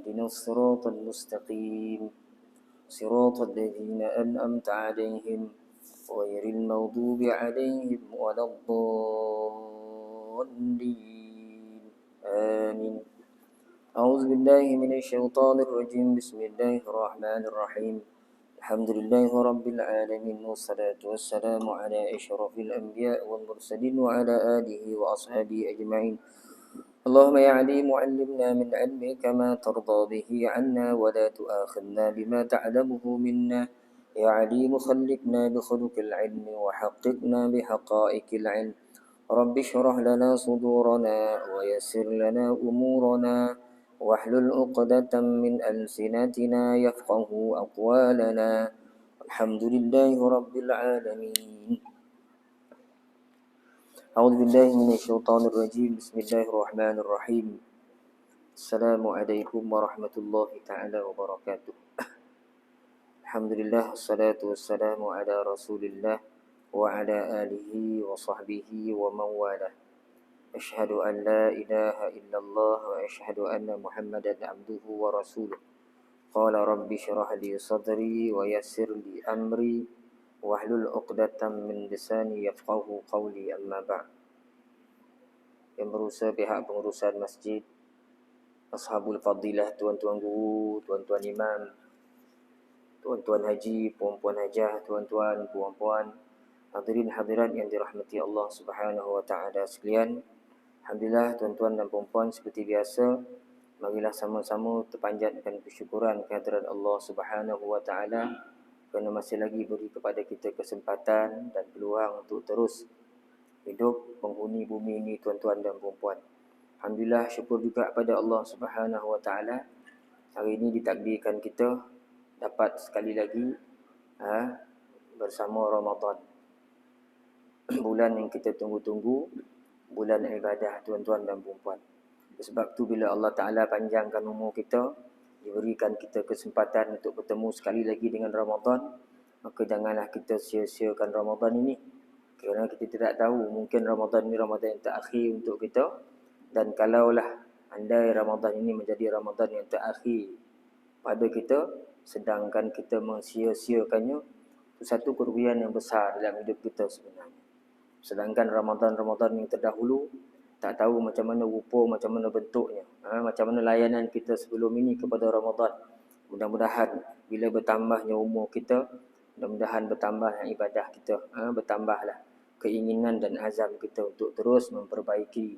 اهدنا الصراط المستقيم صراط الذين أنعمت عليهم غير المغضوب عليهم ولا الضالين آمين. أعوذ بالله من الشيطان الرجيم. بسم الله الرحمن الرحيم. الحمد لله رب العالمين والصلاة والسلام على أشرف الأنبياء والمرسلين وعلى آله وأصحابه أجمعين. اللهم يا عليم علمنا من علمك ما ترضى به عنا ولا تؤاخذنا بما تعلمه منا. يا عليم خلقنا بخلق العلم وحققنا بحقائق العلم. رب اشرح لنا صدورنا ويسر لنا أمورنا واحلل عقدة من ألسنتنا يفقه أقوالنا. الحمد لله رب العالمين. أعوذ بالله من الشيطان الرجيم. بسم الله الرحمن الرحيم. السلام عليكم ورحمة الله تعالى وبركاته. الحمد لله والصلاة والسلام على رسول الله وعلى آله وصحبه ومن والاه. أشهد أن لا إله إلا الله وأشهد أن محمدا عبده ورسوله. قال رب اشرح لي صدري ويسر لي أمري واحلل عقدة من lisani yafqahu qawli, amma ba'd. Yang berusaha pihak pengurusan masjid, ashabul fadilah, tuan-tuan guru, tuan-tuan imam, tuan-tuan haji, puan-puan hajah, tuan-tuan, puan-puan, hadirin hadirat yang dirahmati Allah Subhanahu wa taala sekalian. Alhamdulillah, tuan-tuan dan puan-puan, seperti biasa, marilah sama-sama terpanjatkan kesyukuran kehadirat Allah Subhanahu wa taala kerana masih lagi beri kepada kita kesempatan dan peluang untuk terus hidup penghuni bumi ini, tuan-tuan dan puan-puan. Alhamdulillah, syukur juga kepada Allah Subhanahu wa taala. Hari ini ditakdirkan kita dapat sekali lagi bersama Ramadan. Bulan yang kita tunggu-tunggu, bulan ibadah, tuan-tuan dan puan-puan. Sebab tu bila Allah Taala panjangkan umur kita, diberikan kita kesempatan untuk bertemu sekali lagi dengan Ramadan, maka janganlah kita sia-siakan Ramadan ini. Kerana kita tidak tahu, mungkin Ramadan ini Ramadan yang terakhir untuk kita. Dan kalaulah andai Ramadan ini menjadi Ramadan yang terakhir pada kita, sedangkan kita mensia-siakannya, itu satu kerugian yang besar dalam hidup kita sebenarnya. Sedangkan Ramadan-Ramadan yang terdahulu, tak tahu macam mana rupa, macam mana bentuknya, macam mana layanan kita sebelum ini kepada Ramadan. Mudah-mudahan bila bertambahnya umur kita, mudah-mudahan bertambah ibadah kita, bertambahlah keinginan dan azam kita untuk terus memperbaiki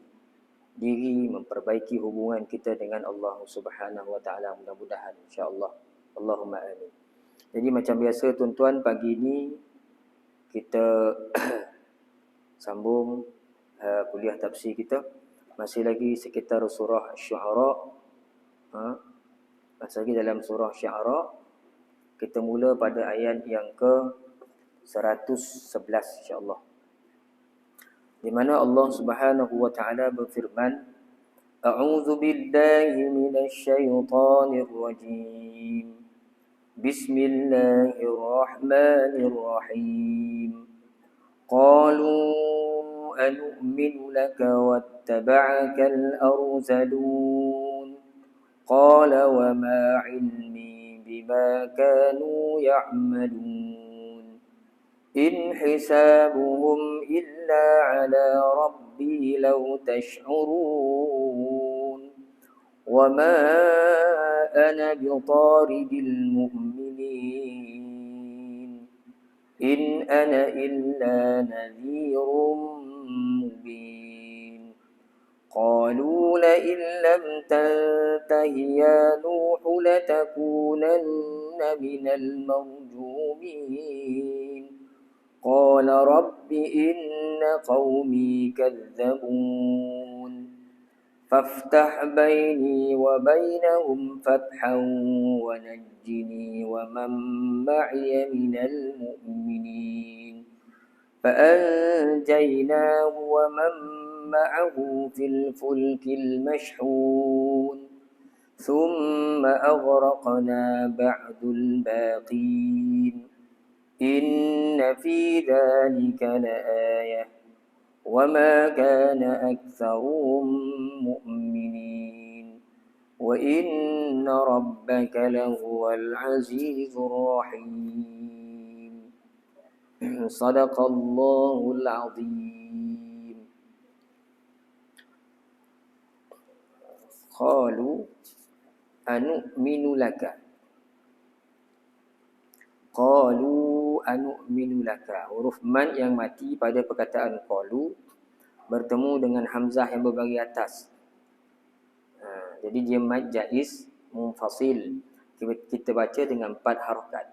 diri, memperbaiki hubungan kita dengan Allah Subhanahu wa taala, mudah-mudahan insya-Allah. Allahumma amin. Jadi macam biasa tuan-tuan, pagi ini kita sambung kuliah tafsir kita. Masih lagi sekitar surah Asy-Syu'ara. Masih lagi dalam surah Asy-Syu'ara. Kita mula pada ayat yang ke-111 insya-Allah. Di mana Allah Subhanahu wa taala berfirman, A'udzu billahi minasy syaithanir rajim. Bismillahirrahmanirrahim. قالوا أنؤمن لك واتبعك الأرذلون قال وما علمي بما كانوا يعملون إن حسابهم إلا على ربي لو تشعرون وما أنا بطارد المؤمنين إن أنا إلا نذير مبين قالوا لئن لم تنته يا نوح لتكونن من المرجومين قال رب إن قومي كذبون فافتح بيني وبينهم فتحا ونجني ومن معي من المؤمنين فأنجيناه ومن معه في الفلك المشحون ثم أغرقنا بعد الباقين إن في ذلك لآية وما كان أكثرهم مؤمنين wa inna rabbaka lahuwal azizur rahim. Sadaqallahul azim. Qalu anu'minu laka. Qalu anu'minu laka. Huruf man yang mati pada perkataan qalu bertemu dengan hamzah yang berbagi atas. Jadi dia mad jaiz munfasil. Kita baca dengan 4 harakat.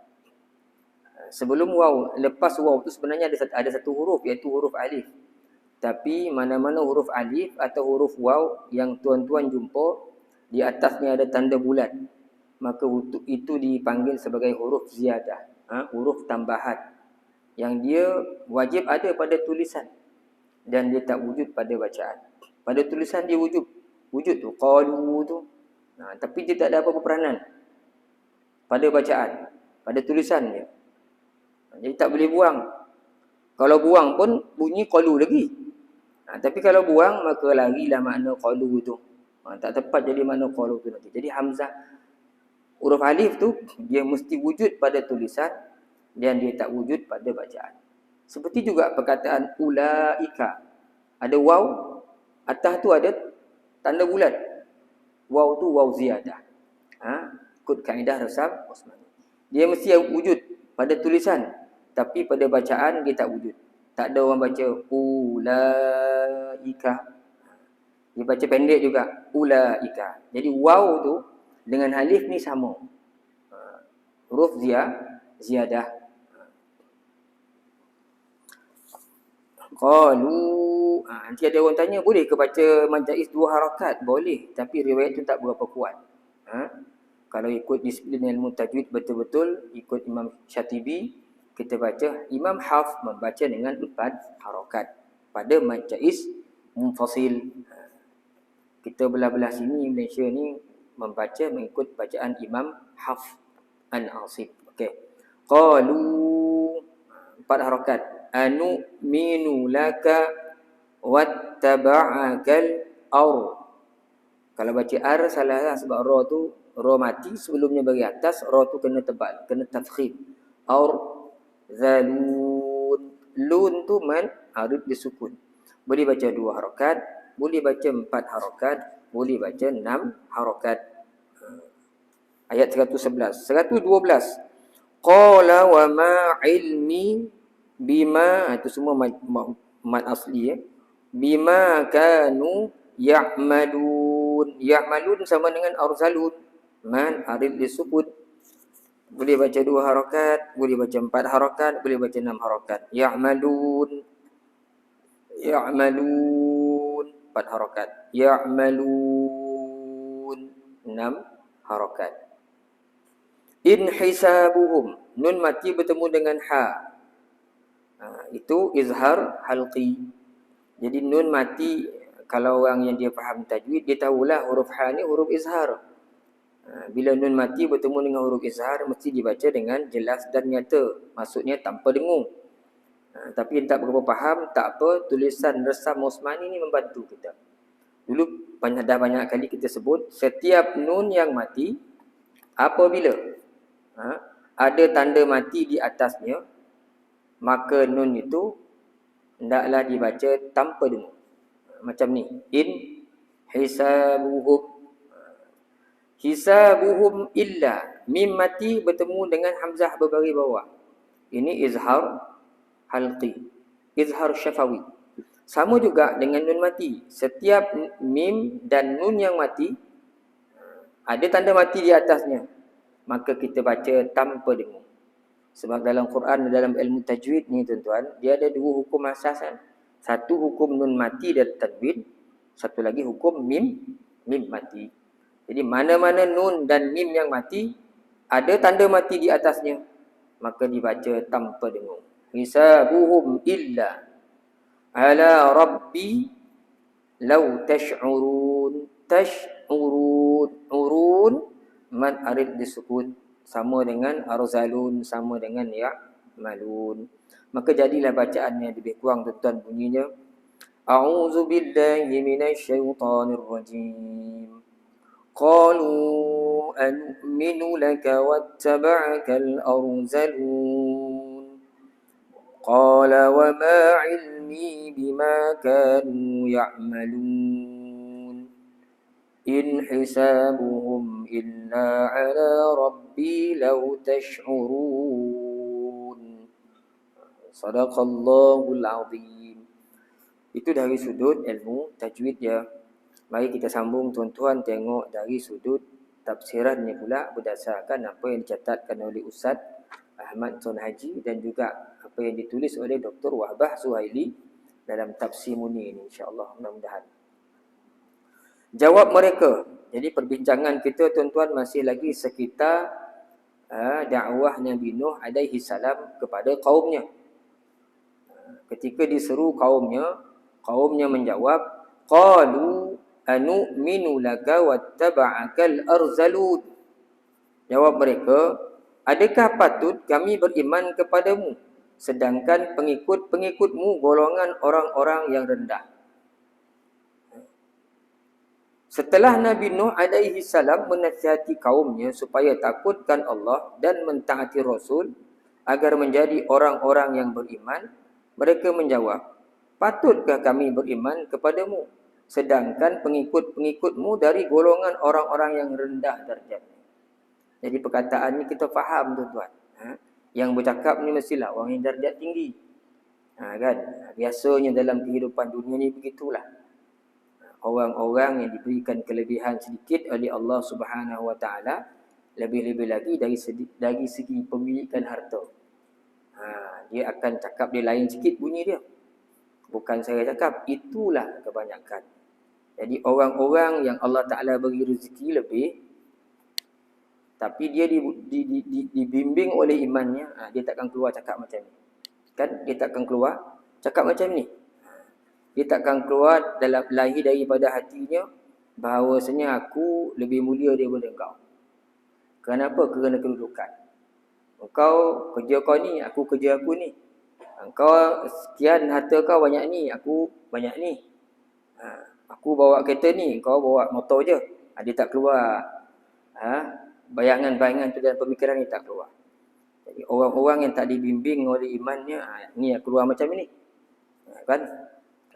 Sebelum waw, lepas waw tu sebenarnya ada satu huruf, iaitu huruf alif. Tapi mana-mana huruf alif atau huruf waw yang tuan-tuan jumpa di atasnya ada tanda bulat, maka itu dipanggil sebagai huruf ziyadah, huruf tambahan yang dia wajib ada pada tulisan dan dia tak wujud pada bacaan. Pada tulisan dia wujud tu qalu tu, tapi dia tak ada apa-apa peranan pada bacaan, pada tulisan dia. Jadi tak boleh buang. Kalau buang pun bunyi qalu lagi. Tapi kalau buang maka larilah makna qalu tu. Tak tepat jadi makna qalu tu nanti. Jadi hamzah huruf alif tu dia mesti wujud pada tulisan dan dia tak wujud pada bacaan. Seperti juga perkataan ulaika. Ada waw, atas tu ada tanda bulat. Waw tu waw ziyadah. Ikut kaedah rasam Osmani. Dia mesti wujud pada tulisan, tapi pada bacaan dia tak wujud. Tak ada orang baca ulaika. Dia baca pendek juga, ulaika. Jadi waw tu dengan alif ni sama. Huruf ziyadah. Qalu, nanti ada orang tanya, boleh ke baca mad jaiz 2 harakat? Boleh, tapi riwayat tu tak berapa kuat. Kalau ikut disiplin ilmu tajwid betul-betul, ikut Imam Syatibi, kita baca, Imam Hafs membaca dengan 4 harakat pada mad jaiz munfasil. Kita belah-belah sini Malaysia ni membaca mengikut bacaan Imam Hafs an Asim. Okey. Qalu 4 harakat. Anu'minu laka wattaba'akal ar. Kalau baca ar salah lah, sebab ra tu ra mati sebelumnya bagi atas, ra tu kena tebal, kena tafkhim. Ar zalun. Lun tu man arif disukun. Boleh baca 2 harakat, boleh baca 4 harakat, boleh baca 6 harakat. Ayat 111. 112. Qala wa ma ilmi bima, itu semua mad asli bima kanu ya'malun. Ya'malun sama dengan arzalun. Man arif disukun. Boleh baca 2 harakat, boleh baca 4 harakat, boleh baca 6 harakat. Ya'malun. 4 harakat. Ya'malun 6 harakat. In hisabuhum, nun mati bertemu dengan ha. Itu izhar halqi. Jadi nun mati, kalau orang yang dia faham tajwid, dia tahulah huruf ha ni huruf izhar. Bila nun mati bertemu dengan huruf izhar, mesti dibaca dengan jelas dan nyata. Maksudnya tanpa dengung. Tapi yang tak berapa faham, tak apa, tulisan resam Osmani ni membantu kita. Dulu dah banyak kali kita sebut, setiap nun yang mati, apabila ada tanda mati di atasnya, maka nun itu hendaklah dibaca tanpa dengung. Macam ni, in hisabuhum. Hisabuhum illa, mim mati bertemu dengan hamzah berbagi bawah. Ini izhar halqi, izhar syafawi. Sama juga dengan nun mati. Setiap mim dan nun yang mati, ada tanda mati di atasnya, maka kita baca tanpa dengung. Sebab dalam Quran, dalam ilmu tajwid ni tuan-tuan, dia ada 2 hukum asas kan. Satu hukum nun mati dan tanwin, satu lagi hukum mim mati. Jadi mana-mana nun dan mim yang mati, ada tanda mati di atasnya, maka dibaca tanpa dengung. Hisabuhum illa ala rabbi law tash'urun. Urun mad arid disukun, sama dengan arzalun, sama dengan ya'malun. Maka jadilah bacaan yang lebih kurang tuan bunyinya, a'udzu billahi minasyaitonir rajim. qalu anu'minu laka wattaba'aka al-arzalun qala wa ma 'ilmi bima kanu ya'malun in hisabuhum illa 'ala rabbi law tash'urun. Sadaqallahul azim. Itu dari sudut ilmu tajwid ya. Mari kita sambung tuan-tuan tengok dari sudut tafsirannya pula berdasarkan apa yang dicatatkan oleh Ustaz Ahmad Tun Haji dan juga apa yang ditulis oleh Dr. Wahbah Suhaili dalam tafsir Munir ini, insya-Allah, mudah-mudahan. Jawab mereka. Jadi perbincangan kita tuan-tuan masih lagi sekitar dakwah Nabi Nuh alaihi salam kepada kaumnya. Ketika diseru kaumnya menjawab, qalu anu'minu laka wattaba'akal arzalun. Jawab mereka, adakah patut kami beriman kepadamu sedangkan pengikut-pengikutmu golongan orang-orang yang rendah. Setelah Nabi Nuh alaihi salam menasihati kaumnya supaya takutkan Allah dan mentaati Rasul agar menjadi orang-orang yang beriman, mereka menjawab, patutkah kami beriman kepadamu sedangkan pengikut-pengikutmu dari golongan orang-orang yang rendah darjatnya. Jadi perkataan ni kita faham tuan-tuan. Yang bercakap ni mestilah orang yang darjat tinggi. Kan? Biasanya dalam kehidupan dunia ni begitulah. Orang-orang yang diberikan kelebihan sedikit oleh Allah Subhanahu Wa Taala, lebih-lebih lagi dari segi pemilikan harta. Dia akan cakap dia lain sikit bunyi dia. Bukan saya cakap, itulah kebanyakan. Jadi orang-orang yang Allah Ta'ala beri rezeki lebih, tapi dia dibimbing oleh imannya, dia takkan keluar cakap macam ni. Kan? Dia takkan keluar cakap macam ni. Dia takkan keluar lahir daripada hatinya bahawasanya aku lebih mulia daripada engkau. Kenapa? Kerana kedudukan. Engkau kerja kau ni, aku kerja aku ni. Engkau sekian harta kau banyak ni, aku banyak ni. Aku bawa kereta ni, kau bawa motor je. Dia tak keluar. Bayangan-bayangan tu dalam pemikiran ni tak keluar. Jadi orang-orang yang tak dibimbing oleh imannya, ni keluar macam ni. Kan?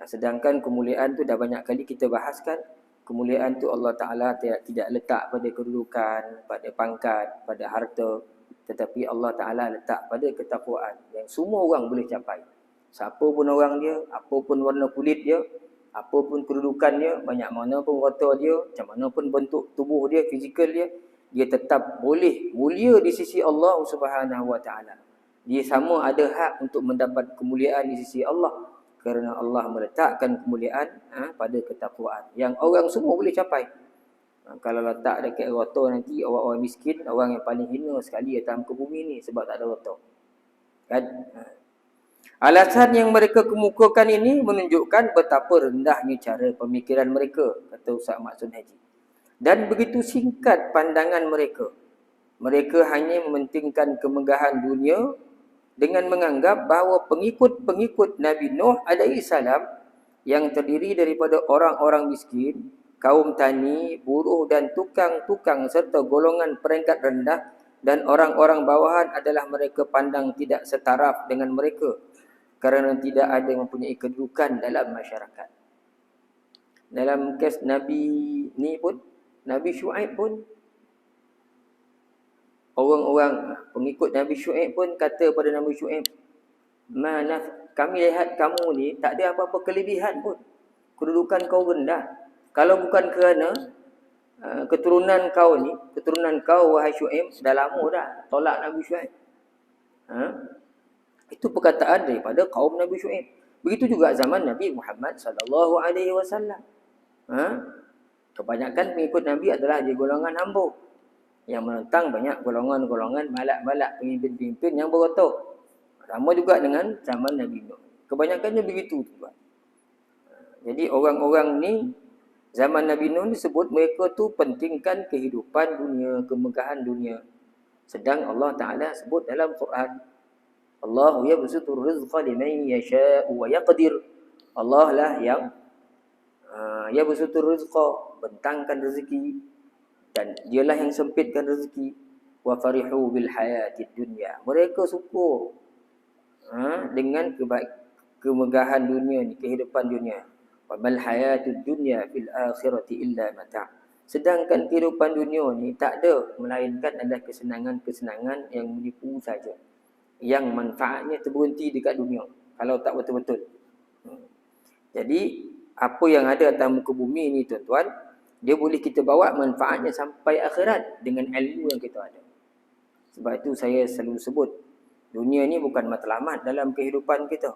Sedangkan kemuliaan tu dah banyak kali kita bahaskan. Kemuliaan tu Allah Ta'ala tidak letak pada kedudukan, pada pangkat, pada harta. Tetapi Allah Ta'ala letak pada ketakwaan yang semua orang boleh capai. Siapa pun orang dia, apa pun warna kulit dia, apa pun kedudukan dia, banyak mana pun rata dia, macam mana pun bentuk tubuh dia, fizikal dia, dia tetap boleh mulia di sisi Allah Subhanahu Wa Taala. Dia sama ada hak untuk mendapat kemuliaan di sisi Allah kerana Allah meletakkan kemuliaan pada ketakwaan yang orang semua boleh capai. Kalau letak dekat rata nanti orang-orang miskin, orang yang paling hina sekali atas muka bumi ni sebab tak ada rata. Kan? Alasan yang mereka kemukakan ini menunjukkan betapa rendahnya cara pemikiran mereka, kata Ustaz Maksud Haji. Dan begitu singkat pandangan mereka. Mereka hanya mementingkan kemegahan dunia dengan menganggap bahawa pengikut-pengikut Nabi Nuh alaihi salam yang terdiri daripada orang-orang miskin, kaum tani, buruh dan tukang-tukang serta golongan peringkat rendah dan orang-orang bawahan adalah mereka pandang tidak setaraf dengan mereka kerana tidak ada yang mempunyai kedudukan dalam masyarakat. Dalam kes Nabi ni pun, Nabi Syuaib pun, orang-orang pengikut Nabi Syuaib pun kata pada Nabi Syuaib, kami lihat kamu ni tak ada apa-apa kelebihan pun. Kedudukan kau rendah. Kalau bukan kerana keturunan kau wahai Syuaib dah lama dah tolak Nabi Syuaib. Itu perkataan daripada kaum Nabi Syuaib. Begitu juga zaman Nabi Muhammad sallallahu alaihi wasallam. Kebanyakan pengikut Nabi adalah di golongan hamba yang menentang banyak golongan-golongan malak-malak pemimpin-pemimpin yang berotor. Sama juga dengan zaman Nabi Nuh. Kebanyakannya begitu tuan. Jadi orang-orang ni zaman Nabi Nuh disebut mereka tu pentingkan kehidupan dunia, kemegahan dunia. Sedang Allah Ta'ala sebut dalam Quran, Allahu yabsutur rizqa liman yasha'u wa yaqdir. Allah lah yang yabsutur rizqa, bentangkan rezeki Dan dialah yang sempitkan rezeki. Wa farihu bil hayatid dunya. Mereka syukur dengan kemegahan dunia ni, kehidupan dunia. Wa mal hayatud dunya fil akhirati illa mata'. Sedangkan kehidupan dunia ni tak ada melainkan adalah kesenangan-kesenangan yang menipu saja. Yang manfaatnya terberhenti dekat dunia kalau tak betul-betul. Jadi apa yang ada atas muka bumi ni tuan-tuan, dia boleh kita bawa manfaatnya sampai akhirat dengan ilmu yang kita ada. Sebab itu saya selalu sebut, dunia ni bukan matlamat dalam kehidupan kita.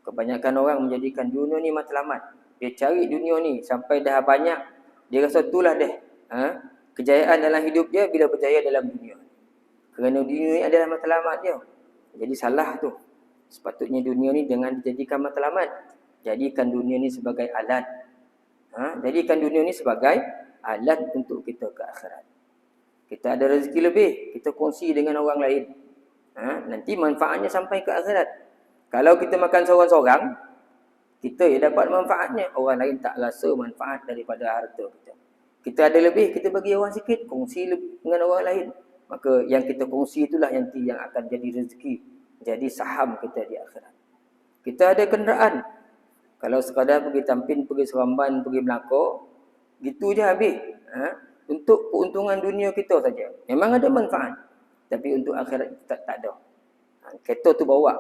Kebanyakan orang menjadikan dunia ni matlamat. Dia cari dunia ni sampai dah banyak, dia rasa itulah dia. Kejayaan dalam hidup dia bila berjaya dalam dunia. Kerana dunia ni adalah matlamat dia. Jadi salah tu. Sepatutnya dunia ni jangan dijadikan matlamat. Jadikan dunia ni sebagai alat. Jadikan dunia ni sebagai alat untuk kita ke akhirat. Kita ada rezeki lebih, kita kongsi dengan orang lain. Nanti manfaatnya sampai ke akhirat. Kalau kita makan seorang-seorang, kita dapat manfaatnya. Orang lain tak rasa manfaat daripada harta kita. Kita ada lebih, kita bagi orang sikit, kongsi dengan orang lain. Maka yang kita kongsi itulah nanti yang akan jadi rezeki, jadi saham kita di akhirat. Kita ada kenderaan. Kalau sekadar pergi Tampin, pergi Seremban, pergi Melaka, gitu je habis. Untuk keuntungan dunia kita saja. Memang ada manfaat. Tapi untuk akhirat tak ada. Kereta tu bawa.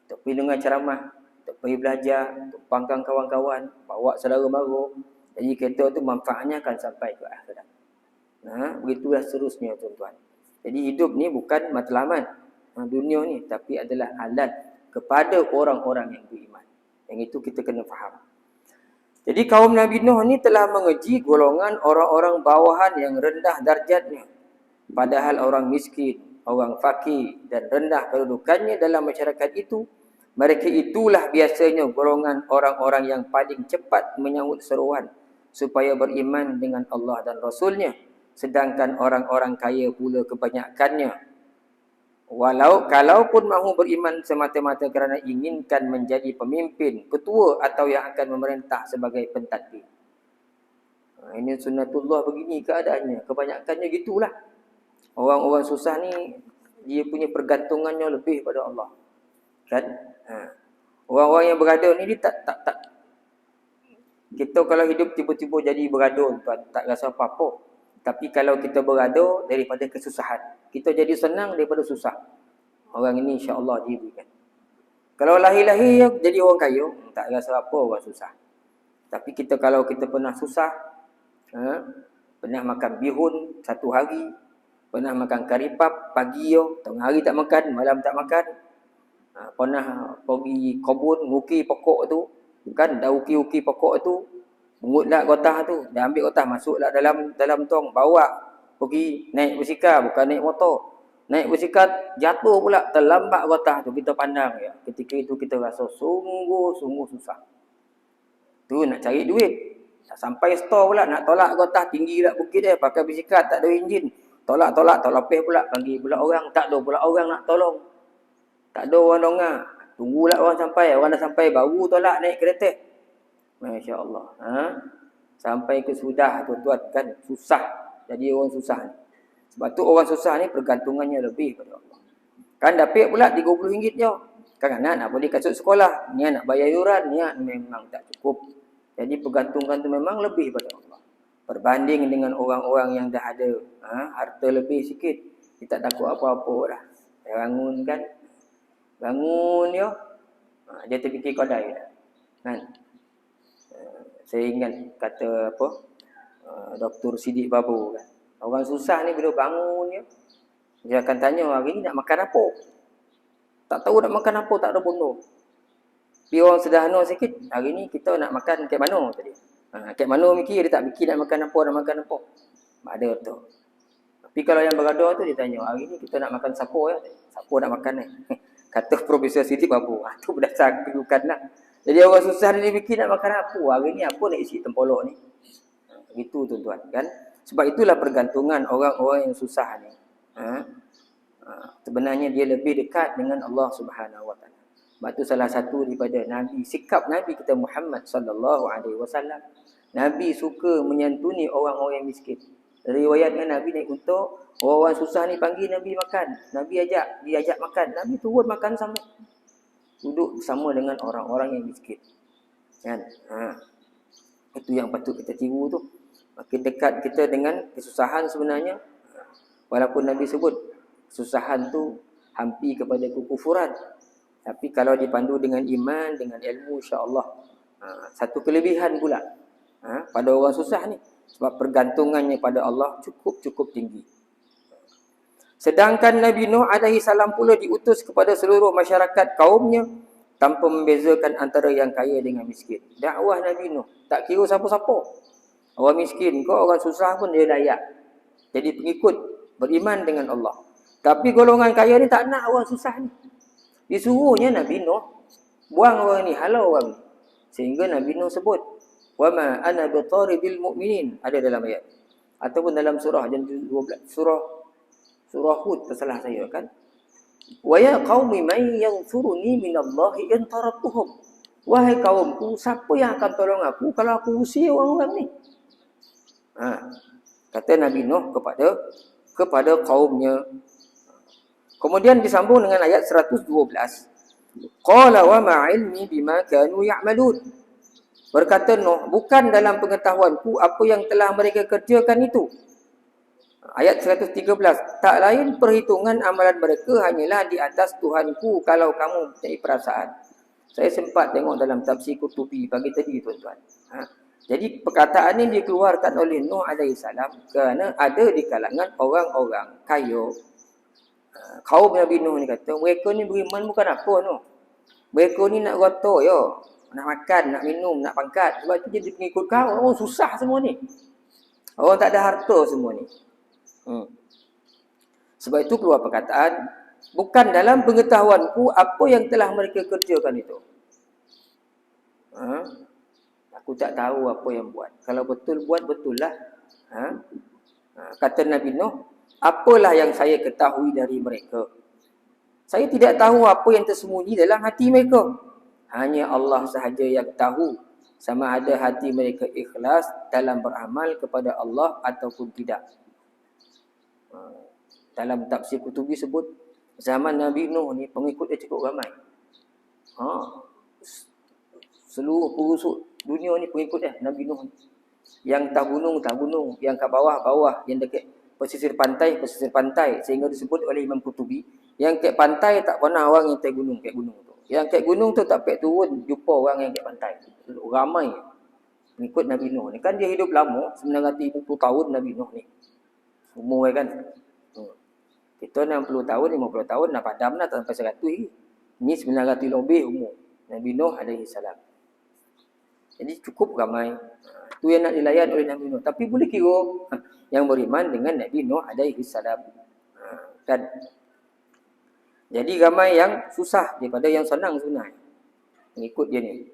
Untuk pergi dengar ceramah. Untuk pergi belajar. Untuk panggang kawan-kawan. Bawa saudara baru. Jadi kereta tu manfaatnya akan sampai ke akhirat. Begitulah seterusnya tuan-tuan. Jadi hidup ni bukan matlamat dunia ni. Tapi adalah alat kepada orang-orang yang beriman. Yang itu kita kena faham. Jadi kaum Nabi Nuh ni telah mengeji golongan orang-orang bawahan yang rendah darjatnya. Padahal orang miskin, orang fakir dan rendah kedudukannya dalam masyarakat itu, mereka itulah biasanya golongan orang-orang yang paling cepat menyambut seruan supaya beriman dengan Allah dan Rasulnya. Sedangkan orang-orang kaya pula kebanyakannya, kalaupun mahu beriman semata-mata kerana inginkan menjadi pemimpin, ketua atau yang akan memerintah sebagai pentadbir. Ini sunnatullah, begini keadaannya. Kebanyakannya gitulah. Orang-orang susah ni, dia punya pergantungannya lebih pada Allah. Kan? Orang-orang yang berada ni, dia tak. Kita kalau hidup tiba-tiba jadi berada, tak rasa apa-apa. Tapi kalau kita berada daripada kesusahan, kita jadi senang daripada susah. Orang ini insya-Allah dia berikan. Kalau lahir-lahir jadi orang kaya, tak rasa apa orang susah. Tapi kalau kita pernah susah, pernah makan bihun satu hari, pernah makan karipap pagi tengah hari tak makan, malam tak makan. Pernah pergi kebun ngukir pokok tu, kan dah ukir-ukir pokok tu, mengutlah gotah tu, dah ambil gotah masuklah dalam tong, bawa pergi naik basikal, bukan naik motor. Naik basikal jatuh pula, terlambat gotah tu, kita pandang ya. Ketika itu kita rasa sungguh-sungguh susah. Tu nak cari duit. Tak sampai store pula, nak tolak gotah tinggi lah bukit dia, pakai basikal tak ada enjin. Tolak lepeh pula, panggil pula orang, tak ada pula orang nak tolong. Tak ada orang dongak. Tunggulah orang sampai, orang dah sampai baru tolak naik kereta. Masya-Allah. Sampai ke sudah tuan-tuan kan, susah. Jadi orang susah ni. Sebab tu orang susah ni pergantungannya lebih pada Allah. Kan dapat pula RM30 je. Kan anak nak boleh kasut sekolah, ni nak bayar yuran, ni memang tak cukup. Jadi pergantungan tu memang lebih pada Allah. Berbanding dengan orang-orang yang dah ada harta lebih sikit, dia tak takut apa-apa dah. Dia bangun kan, bangun dia, dia terfikir kodai dah. Kan? Saya ingat kata Dr. Siddiq Babu kan. Orang susah ni bila bangun dia akan tanya, hari ni nak makan apa? Tak tahu nak makan apa, tak ada bodoh. Tapi orang sederhana sikit, hari ni kita nak makan kat mana tadi? Kat mana mikir, dia tak mikir nak makan apa. Ada tu. Tapi kalau yang berada tu dia tanya, hari ni kita nak makan siapa ya? Siapa nak makan ni? Kata Profesor Siddiq Babu. Tu berdasar kedudukan lah. Jadi orang susah ni fikir nak makan apa? Hari ni apa nak isi tempolok ni? Itu tuan-tuan kan. Sebab itulah pergantungan orang-orang yang susah ni. Sebenarnya dia lebih dekat dengan Allah Subhanahu Wa Taala. Sebab itu salah satu daripada Nabi, sikap Nabi kita Muhammad sallallahu alaihi wasallam. Nabi suka menyantuni orang-orang yang miskin. Riwayatkan Nabi naik unta, orang susah ni panggil Nabi makan. Nabi diajak makan. Nabi turun makan sama. Duduk bersama dengan orang-orang yang miskin. Kan? Itu yang patut kita tiru tu. Makin dekat kita dengan kesusahan sebenarnya. Walaupun Nabi sebut kesusahan tu hampir kepada kekufuran. Tapi kalau dipandu dengan iman, dengan ilmu, insya-Allah satu kelebihan pula pada orang susah ni. Sebab pergantungannya pada Allah cukup tinggi. Sedangkan Nabi Nuh alaihi salam pula diutus kepada seluruh masyarakat kaumnya tanpa membezakan antara yang kaya dengan miskin. Dakwah Nabi Nuh tak kira siapa-siapa. Orang miskin ke orang susah pun dia layak jadi pengikut, beriman dengan Allah. Tapi golongan kaya ni tak nak orang susah ni. Disuruhnya Nabi Nuh buang orang ni, halau orang ni. Sehingga Nabi Nuh sebut, "Wa ma ana bitaribil mu'minin." Ada dalam ayat. Ataupun dalam surah 12, surah Hud, tersalah saya kan. "Wa ya qaumi man yansuruni minallahi in tarattuhum." Wahai kaumku, siapa yang akan tolong aku kalau aku usir orang-orang ni? Kata Nabi Nuh kepada kaumnya. Kemudian disambung dengan ayat 112. Qala wa ma ilmi bima kanu ya'malun. Berkata Nuh, bukan dalam pengetahuanku apa yang telah mereka kerjakan itu. Ayat 113. Tak lain perhitungan amalan mereka hanyalah di atas Tuhanku kalau kamu mempunyai perasaan. Saya sempat tengok dalam tafsir Qurtubi pagi tadi tuan-tuan. Jadi perkataan ini dikeluarkan oleh Nuh alaihi salam kerana ada di kalangan orang-orang kaya. Kaum Nabi Nuh ni kata, mereka ni beriman bukan apa Nuh. Mereka ni nak rotok ya. Nak makan, nak minum, nak pangkat. Sebab tu jadi pengikut kau. Orang susah semua ni. Orang tak ada harta semua ni. Sebab itu keluar perkataan, bukan dalam pengetahuanku apa yang telah mereka kerjakan itu. Aku tak tahu apa yang buat. Kalau betul buat, betul lah. Kata Nabi Nuh, apalah yang saya ketahui dari mereka. Saya tidak tahu apa yang tersembunyi dalam hati mereka. Hanya Allah sahaja yang tahu sama ada hati mereka ikhlas dalam beramal kepada Allah ataupun tidak. Dalam tafsir Qurtubi sebut, zaman Nabi Nuh ni pengikut dia cukup ramai. Seluruh penduduk dunia ni pengikut dia, Nabi Nuh. Yang tak gunung, yang kat bawah, yang dekat pesisir pantai, sehingga disebut oleh Imam Qurtubi, yang kat pantai tak pernah orang yang kat gunung tu. Yang kat gunung tu tak payah turun jumpa orang yang kat pantai. Ramai pengikut Nabi Nuh ni. Kan dia hidup lama, 950 tahun Nabi Nuh ni. Umur kan. Kita 60 tahun, 50 tahun dah padam dah, tak sampai 100 lagi. Ni 900 lebih umur Nabi Nuh alaihi salam. Jadi cukup ramai. Itu yang nak dilayan oleh Nabi Nuh. Tapi boleh kira yang beriman dengan Nabi Nuh alaihi salam. Kan? Jadi ramai yang susah daripada yang senang sebenarnya. Mengikut dia ni.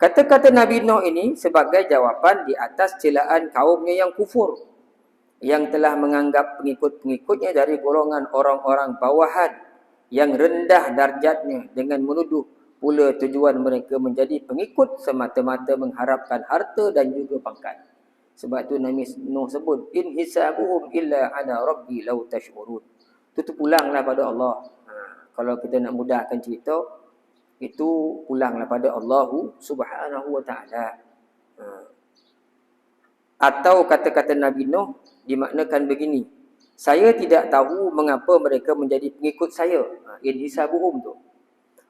Kata-kata Nabi Nuh ini sebagai jawapan di atas celaan kaumnya yang kufur. Yang telah menganggap pengikut-pengikutnya dari golongan orang-orang bawahan. Yang rendah darjatnya dengan menuduh pula tujuan mereka menjadi pengikut semata-mata mengharapkan harta dan juga pangkat. Sebab tu Nabi Nuh sebut, in hisabuhum illa ala rabbi law tash'urun. Itu pulanglah pada Allah. Kalau kita nak mudahkan cerita, itu pulanglah pada Allah Subhanahu wa taala. Atau kata-kata Nabi Nuh dimaknakan begini, saya tidak tahu mengapa mereka menjadi pengikut saya. In hisabuhum tu.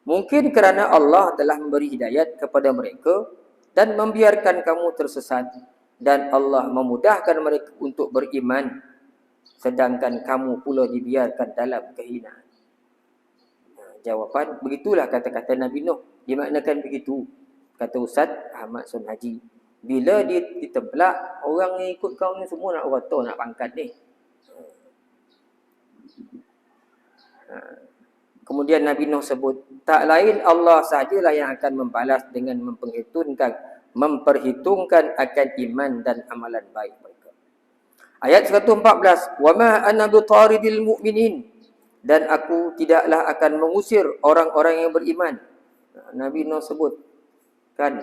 Mungkin kerana Allah telah memberi hidayat kepada mereka dan membiarkan kamu tersesat, dan Allah memudahkan mereka untuk beriman, sedangkan kamu pula dibiarkan dalam kehinaan. Jawapan, begitulah kata-kata Nabi Nuh. Dimaknakan begitu, kata Ustaz Ahmad Sun Haji. Bila dia ditebelak, orang yang ikut kau ni semua nak rotok, nak pangkat ni. Kemudian Nabi Nuh sebut, tak lain Allah sahajalah yang akan membalas dengan memperhitungkan akan iman dan amalan baik mereka. Ayat 114, wa ma ana bitaridil mu'minin, dan aku tidaklah akan mengusir orang-orang yang beriman. Nabi Nuh sebut, kan,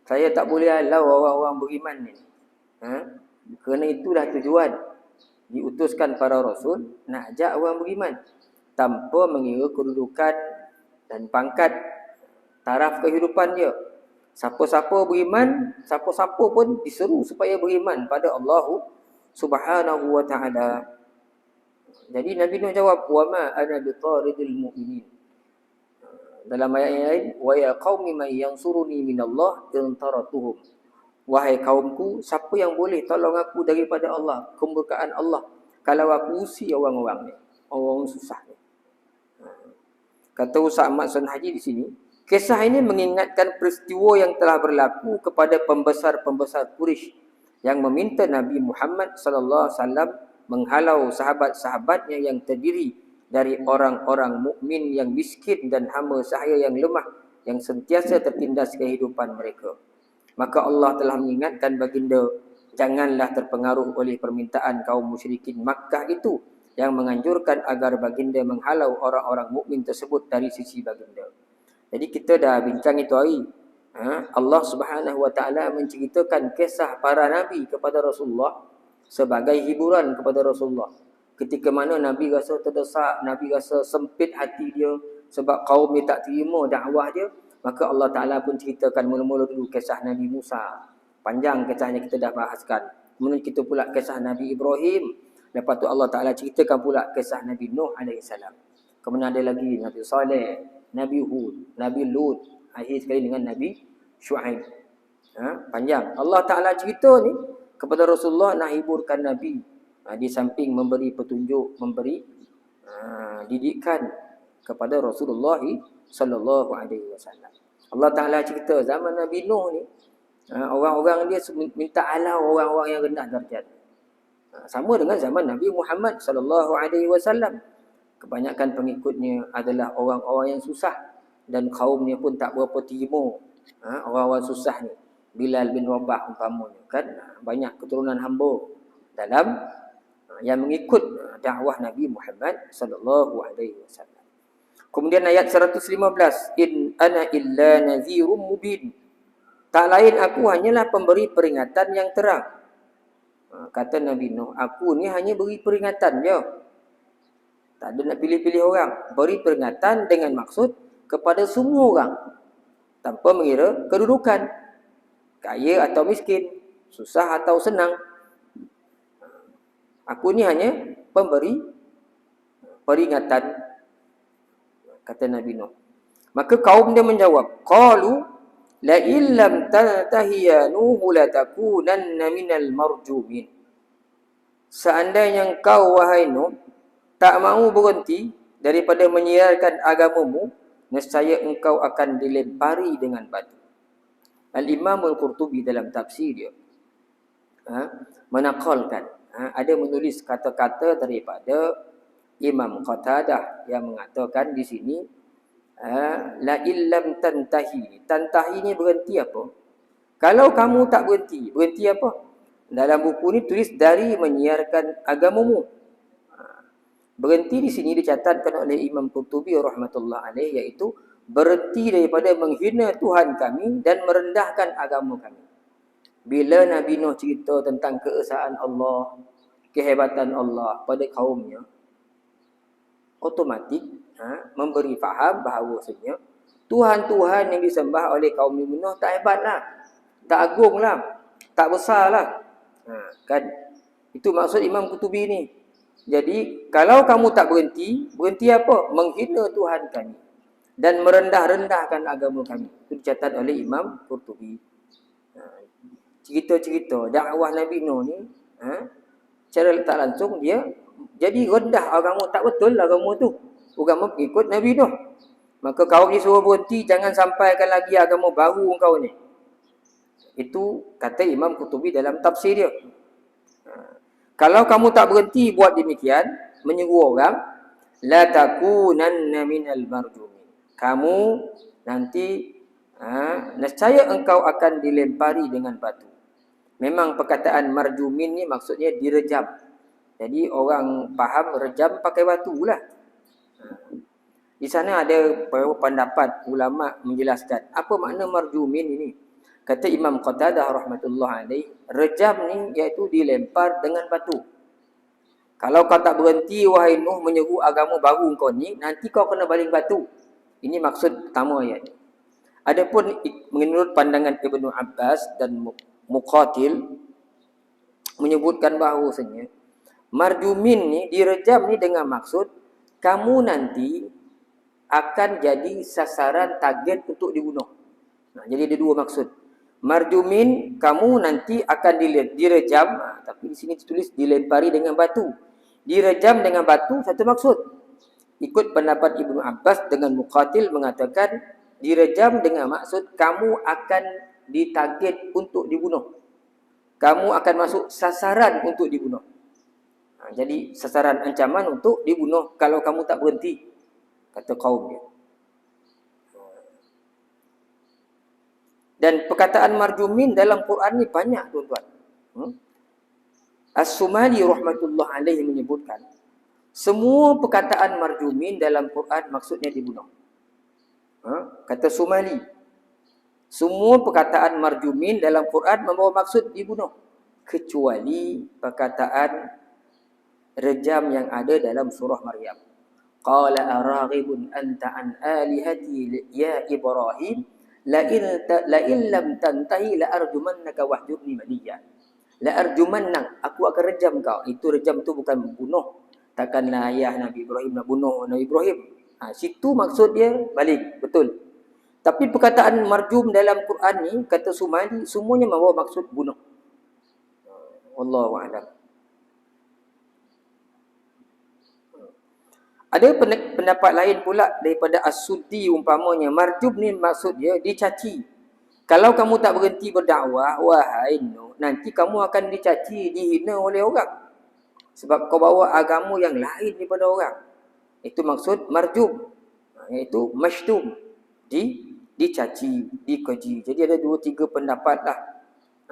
saya tak boleh halau orang-orang beriman ni. Kerana itulah tujuan diutuskan para rasul, nak ajak orang beriman tanpa mengira kedudukan dan pangkat, taraf kehidupan dia. Siapa-siapa beriman, siapa-siapa pun diseru supaya beriman pada Allah Subhanahu wa taala. Jadi Nabi Nuh jawab, "Wa ma ana bitaridil mu'minin." Dalam ayat yang lain, "Wa ya qaumi man yansuruni minallah in taratuhum." Wahai kaumku, siapa yang boleh tolong aku daripada Allah, kemurkaan Allah, kalau aku usir orang-orang ni, orang susah ni. Kata Ustaz Ahmad Sun Haji di sini, kisah ini mengingatkan peristiwa yang telah berlaku kepada pembesar-pembesar Quraisy yang meminta Nabi Muhammad sallallahu alaihi wasallam menghalau sahabat-sahabatnya yang terdiri dari orang-orang mukmin yang miskin dan hamba sahaya yang lemah yang sentiasa tertindas kehidupan mereka. Maka Allah telah mengingatkan baginda, janganlah terpengaruh oleh permintaan kaum musyrikin Makkah itu yang menganjurkan agar baginda menghalau orang-orang mukmin tersebut dari sisi baginda. Jadi kita dah bincang itu hari. Allah Subhanahu wa taala menceritakan kisah para nabi kepada Rasulullah sebagai hiburan kepada Rasulullah. Ketika mana Nabi rasa terdesak, Nabi rasa sempit hati dia sebab kaum dia tak terima dakwah dia, maka Allah Ta'ala pun ceritakan mula-mula dulu kisah Nabi Musa. Panjang kisahnya kita dah bahaskan. Kemudian kita pula kisah Nabi Ibrahim. Lepas tu Allah Ta'ala ceritakan pula kisah Nabi Nuh AS. Kemudian ada lagi Nabi Saleh, Nabi Hud, Nabi Lut. Akhir sekali dengan Nabi Shu'aib. Panjang. Allah Ta'ala cerita ni kepada Rasulullah nak hiburkan Nabi. Di samping memberi petunjuk, memberi didikan kepada Rasulullah sallallahu alaihi wasallam. Allah Taala cerita zaman Nabi Nuh ni, orang-orang dia minta halau orang-orang yang rendah darjat. Sama dengan zaman Nabi Muhammad sallallahu alaihi wasallam. Kebanyakan pengikutnya adalah orang-orang yang susah dan kaumnya pun tak berapa terima orang-orang susah ni. Bilal bin Rabah umpamanya kan, banyak keturunan hamba dalam yang mengikut dakwah Nabi Muhammad sallallahu alaihi wasallam. Kemudian ayat 115, in ana illa nadhirum mubin. Tak lain aku hanyalah pemberi peringatan yang terang. Kata Nabi Nuh, aku ni hanya beri peringatan je. Tak ada nak pilih-pilih orang. Beri peringatan dengan maksud kepada semua orang. Tanpa mengira kedudukan. Kaya atau miskin. Susah atau senang. Aku ni hanya pemberi peringatan. Kata Nabi Nuh. Maka kaum dia menjawab, qalu la illam tantahi ya Nuh latakunanna minal marjumin. Seandainya engkau wahai Nuh tak mahu berhenti daripada menyiarkan agamamu, nescaya engkau akan dilempari dengan batu. Al-Imam Al-Qurtubi dalam tafsir dia menakalkan, ada menulis kata-kata daripada Imam Qatadah yang mengatakan di sini la illam tantahi. Tantahi ni berhenti apa? Kalau kamu tak berhenti, berhenti apa? Dalam buku ni tulis dari menyiarkan agamamu. Berhenti di sini dicatatkan oleh Imam Qurtubi rahmatullah alaih, iaitu berhenti daripada menghina Tuhan kami dan merendahkan agama kami. Bila Nabi Nuh cerita tentang keesaan Allah, kehebatan Allah pada kaumnya, otomatik memberi faham bahawasanya Tuhan-Tuhan yang disembah oleh kaum Nabi Nuh tak hebatlah, tak agunglah, tak besarlah. Kan? Itu maksud Imam Qurtubi ni. Jadi kalau kamu tak berhenti, berhenti apa? Menghina Tuhan kami dan merendah-rendahkan agama kami. Itu dicatat oleh Imam Qurtubi. Cerita-cerita dakwah Nabi Nuh ni, secara tak langsung dia jadi rendah agama, tak betul agama tu. Agama pengikut Nabi Nuh. Maka kaum ni suruh berhenti, jangan sampaikan lagi agama baru kau ni. Itu kata Imam Qurtubi dalam tafsir dia. Kalau kamu tak berhenti buat demikian, menyuruh orang, la takunanna minal marjumin. Kamu nanti nescaya engkau akan dilempari dengan batu. Memang perkataan marjumin ni maksudnya direjam. Jadi orang faham rejam pakai batu lah. Di sana ada beberapa pendapat ulama menjelaskan apa makna marjumin ini. Kata Imam Qatadah rahmatullah alaih, rejam ni iaitu dilempar dengan batu. Kalau kau tak berhenti wahai Nuh menyeru agama baru kau ni, nanti kau kena baling batu. Ini maksud pertama ayat. Adapun menurut pandangan Ibnu Abbas dan Muqatil menyebutkan bahawasanya marjumin ni direjam ni dengan maksud kamu nanti akan jadi sasaran target untuk dibunuh. Jadi ada dua maksud. Marjumin, kamu nanti akan direjam, tapi di sini ditulis dilempari dengan batu. Direjam dengan batu satu maksud. Ikut pendapat Ibnu Abbas dengan Muqatil mengatakan direjam dengan maksud kamu akan ditarget untuk dibunuh. Kamu akan masuk sasaran untuk dibunuh. Jadi sasaran ancaman untuk dibunuh kalau kamu tak berhenti, kata kaum dia. Dan perkataan marjumin dalam Quran ni banyak tuan-tuan. As-Sumali rahmatullah alaihi menyebutkan semua perkataan marjumin dalam Quran maksudnya dibunuh. Kata Sumali, semua perkataan marjumin dalam Quran membawa maksud dibunuh kecuali perkataan rejam yang ada dalam surah Maryam. Qala araghibun anta an alihati ya Ibrahim la in lam tantahi la arjumannaka wahjurni maliya. La arjumannak, aku akan rejam kau. Itu rejam tu bukan membunuh. Takkanlah ayah Nabi Ibrahim nak bunuh Nabi Ibrahim. Situ maksud dia balik, betul. Tapi perkataan marjum dalam Quran ni, kata Sumali, semuanya membawa maksud bunuh. Wallahu a'lam. Ada pendapat lain pula daripada As-Suddi umpamanya, marjum ni maksud dia dicaci. Kalau kamu tak berhenti berdakwah, wahai Nuh, nanti kamu akan dicaci, dihina oleh orang. Sebab kau bawa agama yang lain daripada orang. Itu maksud marjum. Iaitu masytum. Dicaci, dikeji. Jadi ada 2-3 pendapat lah.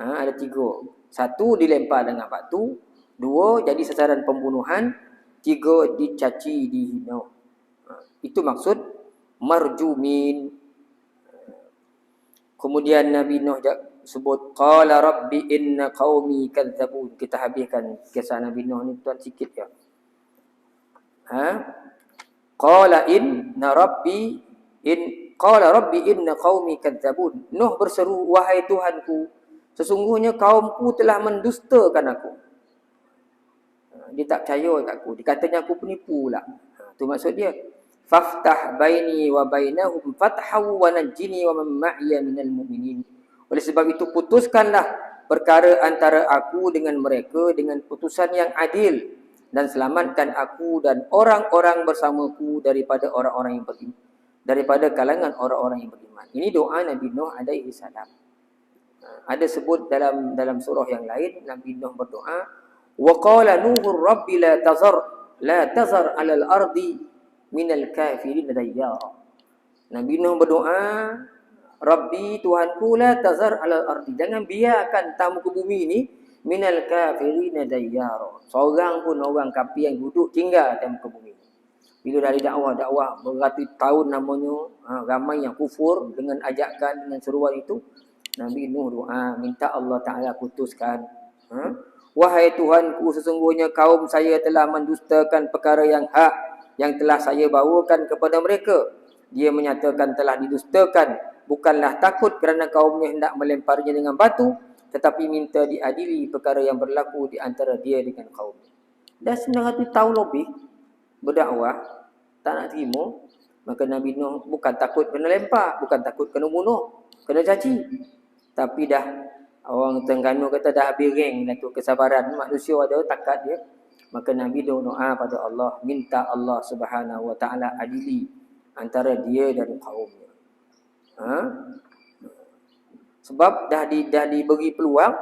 Ada 3. 1, dilempar dengan batu. 2, jadi sasaran pembunuhan. 3, dicaci, dihina. Itu maksud marjumin. Kemudian Nabi Nuh sebut qala rabbi inna qaumi kadzabun. Kita habiskan kisah Nabi Nuh ni tuan sikit ya. Qala inna rabbi inna qaumi kadzabun. Nuh berseru, wahai Tuhanku, sesungguhnya kaumku telah mendustakan aku. Dia tak percaya kat aku. Dia katanya aku penipu pula. Itu maksud dia. Faftah baini wa bainahum fathahu wa najjini wa man ma'iya minal mu'minin. Oleh sebab itu putuskanlah perkara antara aku dengan mereka dengan putusan yang adil dan selamatkan aku dan orang-orang bersamaku daripada orang-orang yang beriman, daripada kalangan orang-orang yang beriman. Ini doa Nabi Nuh alaihi salam. Ada sebut dalam surah yang lain Nabi Nuh berdoa, wa qala nuhur rabbi la tazar 'alal ardi minal kafirin dayyara. Nabi Nuh berdoa, Rabbi Tuhanku la tazar 'alal ardi, jangan biarkan tamu ke bumi ni minal kafirin dayyara. Seorang pun orang kafir yang duduk tinggal atas muka bumi. Bila dari dakwah beratus tahun namanya, ramai yang kufur dengan ajakan, dengan seruan itu, Nabi Nuh doa, minta Allah Ta'ala putuskan. Wahai Tuhanku, sesungguhnya kaum saya telah mendustakan perkara yang hak yang telah saya bawakan kepada mereka. Dia menyatakan telah didustakan, bukanlah takut kerana kaumnya hendak melemparnya dengan batu, tetapi minta diadili perkara yang berlaku di antara dia dengan kaumnya. Dah 900 tahun lebih berdakwah, tak nak terima. Maka Nabi Nuh bukan takut kena lempar, bukan takut kena bunuh, kena caci. Tapi dah, orang Terengganu kata dah habis geng tu kesabaran. Manusia ada takat dia. Maka Nabi doa pada Allah, minta Allah Subhanahu wa Ta'ala adili antara dia dan kaumnya. Sebab dah diberi peluang,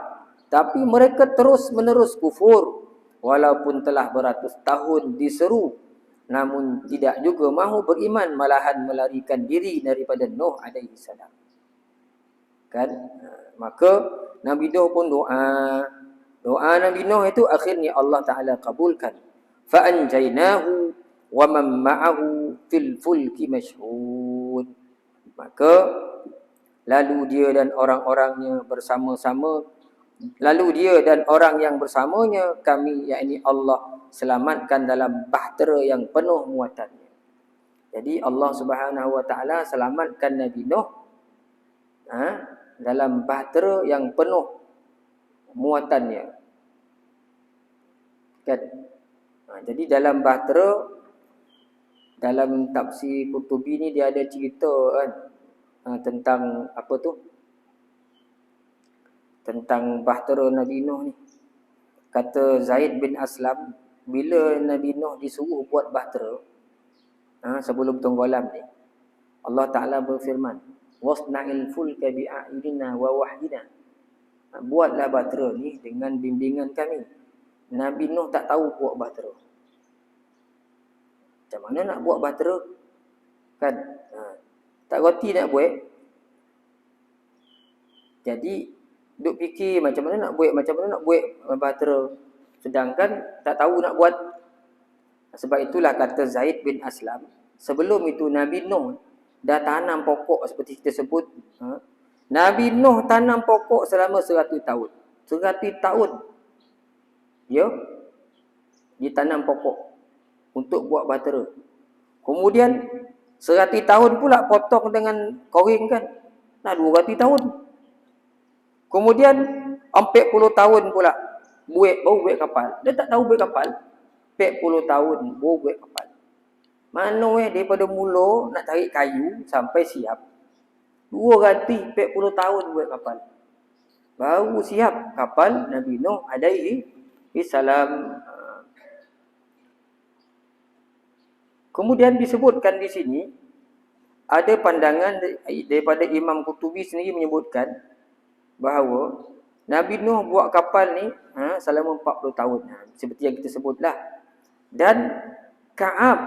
tapi mereka terus menerus kufur. Walaupun telah beratus tahun diseru, namun tidak juga mahu beriman, malahan melarikan diri daripada Nuh alaihi salam. Kan? Maka Nabi Nuh pun doa Nabi Nuh itu akhirnya Allah Ta'ala kabulkan. Fa'anjainahu wa man ma'ahu fil fulki mashhun. Maka lalu dia dan orang-orangnya bersama-sama, lalu dia dan orang yang bersamanya kami, yakni Allah, selamatkan dalam bahtera yang penuh muatannya. Jadi Allah Subhanahu Wa Taala selamatkan Nabi Nuh dalam bahtera yang penuh muatannya. Kan? Jadi dalam bahtera, dalam tafsir Qurtubi ni dia ada cerita kan, tentang apa tu? Tentang bahtera Nabi Nuh ni. Kata Zaid bin Aslam, bila Nabi Nuh disuruh buat bahtera sebelum tenggelam ni, Allah Ta'ala berfirman, wasna'il fulka bi'a'yunina wa wahyina. Buatlah bahtera ni dengan bimbingan kami. Nabi Nuh tak tahu buat bahtera. Macam mana nak buat bahtera? Kan? Tak reti nak buat. Jadi duk fikir macam mana nak buat bahtera, sedangkan tak tahu nak buat. Sebab itulah kata Zaid bin Aslam, sebelum itu Nabi Nuh dah tanam pokok seperti kita sebut. Nabi Nuh tanam pokok selama 100 tahun. 100 tahun dia tanam pokok untuk buat bahtera. Kemudian 100 tahun pula potong dengan koring kan. Nah 200 tahun. Kemudian 40 tahun pula baru buat kapal. Dia tak tahu buat kapal. 40 tahun baru buat kapal. Mana daripada mula nak tarik kayu sampai siap 240 tahun buat kapal. Baru siap kapal Nabi Nuh alaihi salam. Kemudian disebutkan di sini ada pandangan daripada Imam Qurtubi sendiri menyebutkan bahawa Nabi Nuh buat kapal ni selama 40 tahun. Seperti yang kita sebutlah. Dan Ka'ab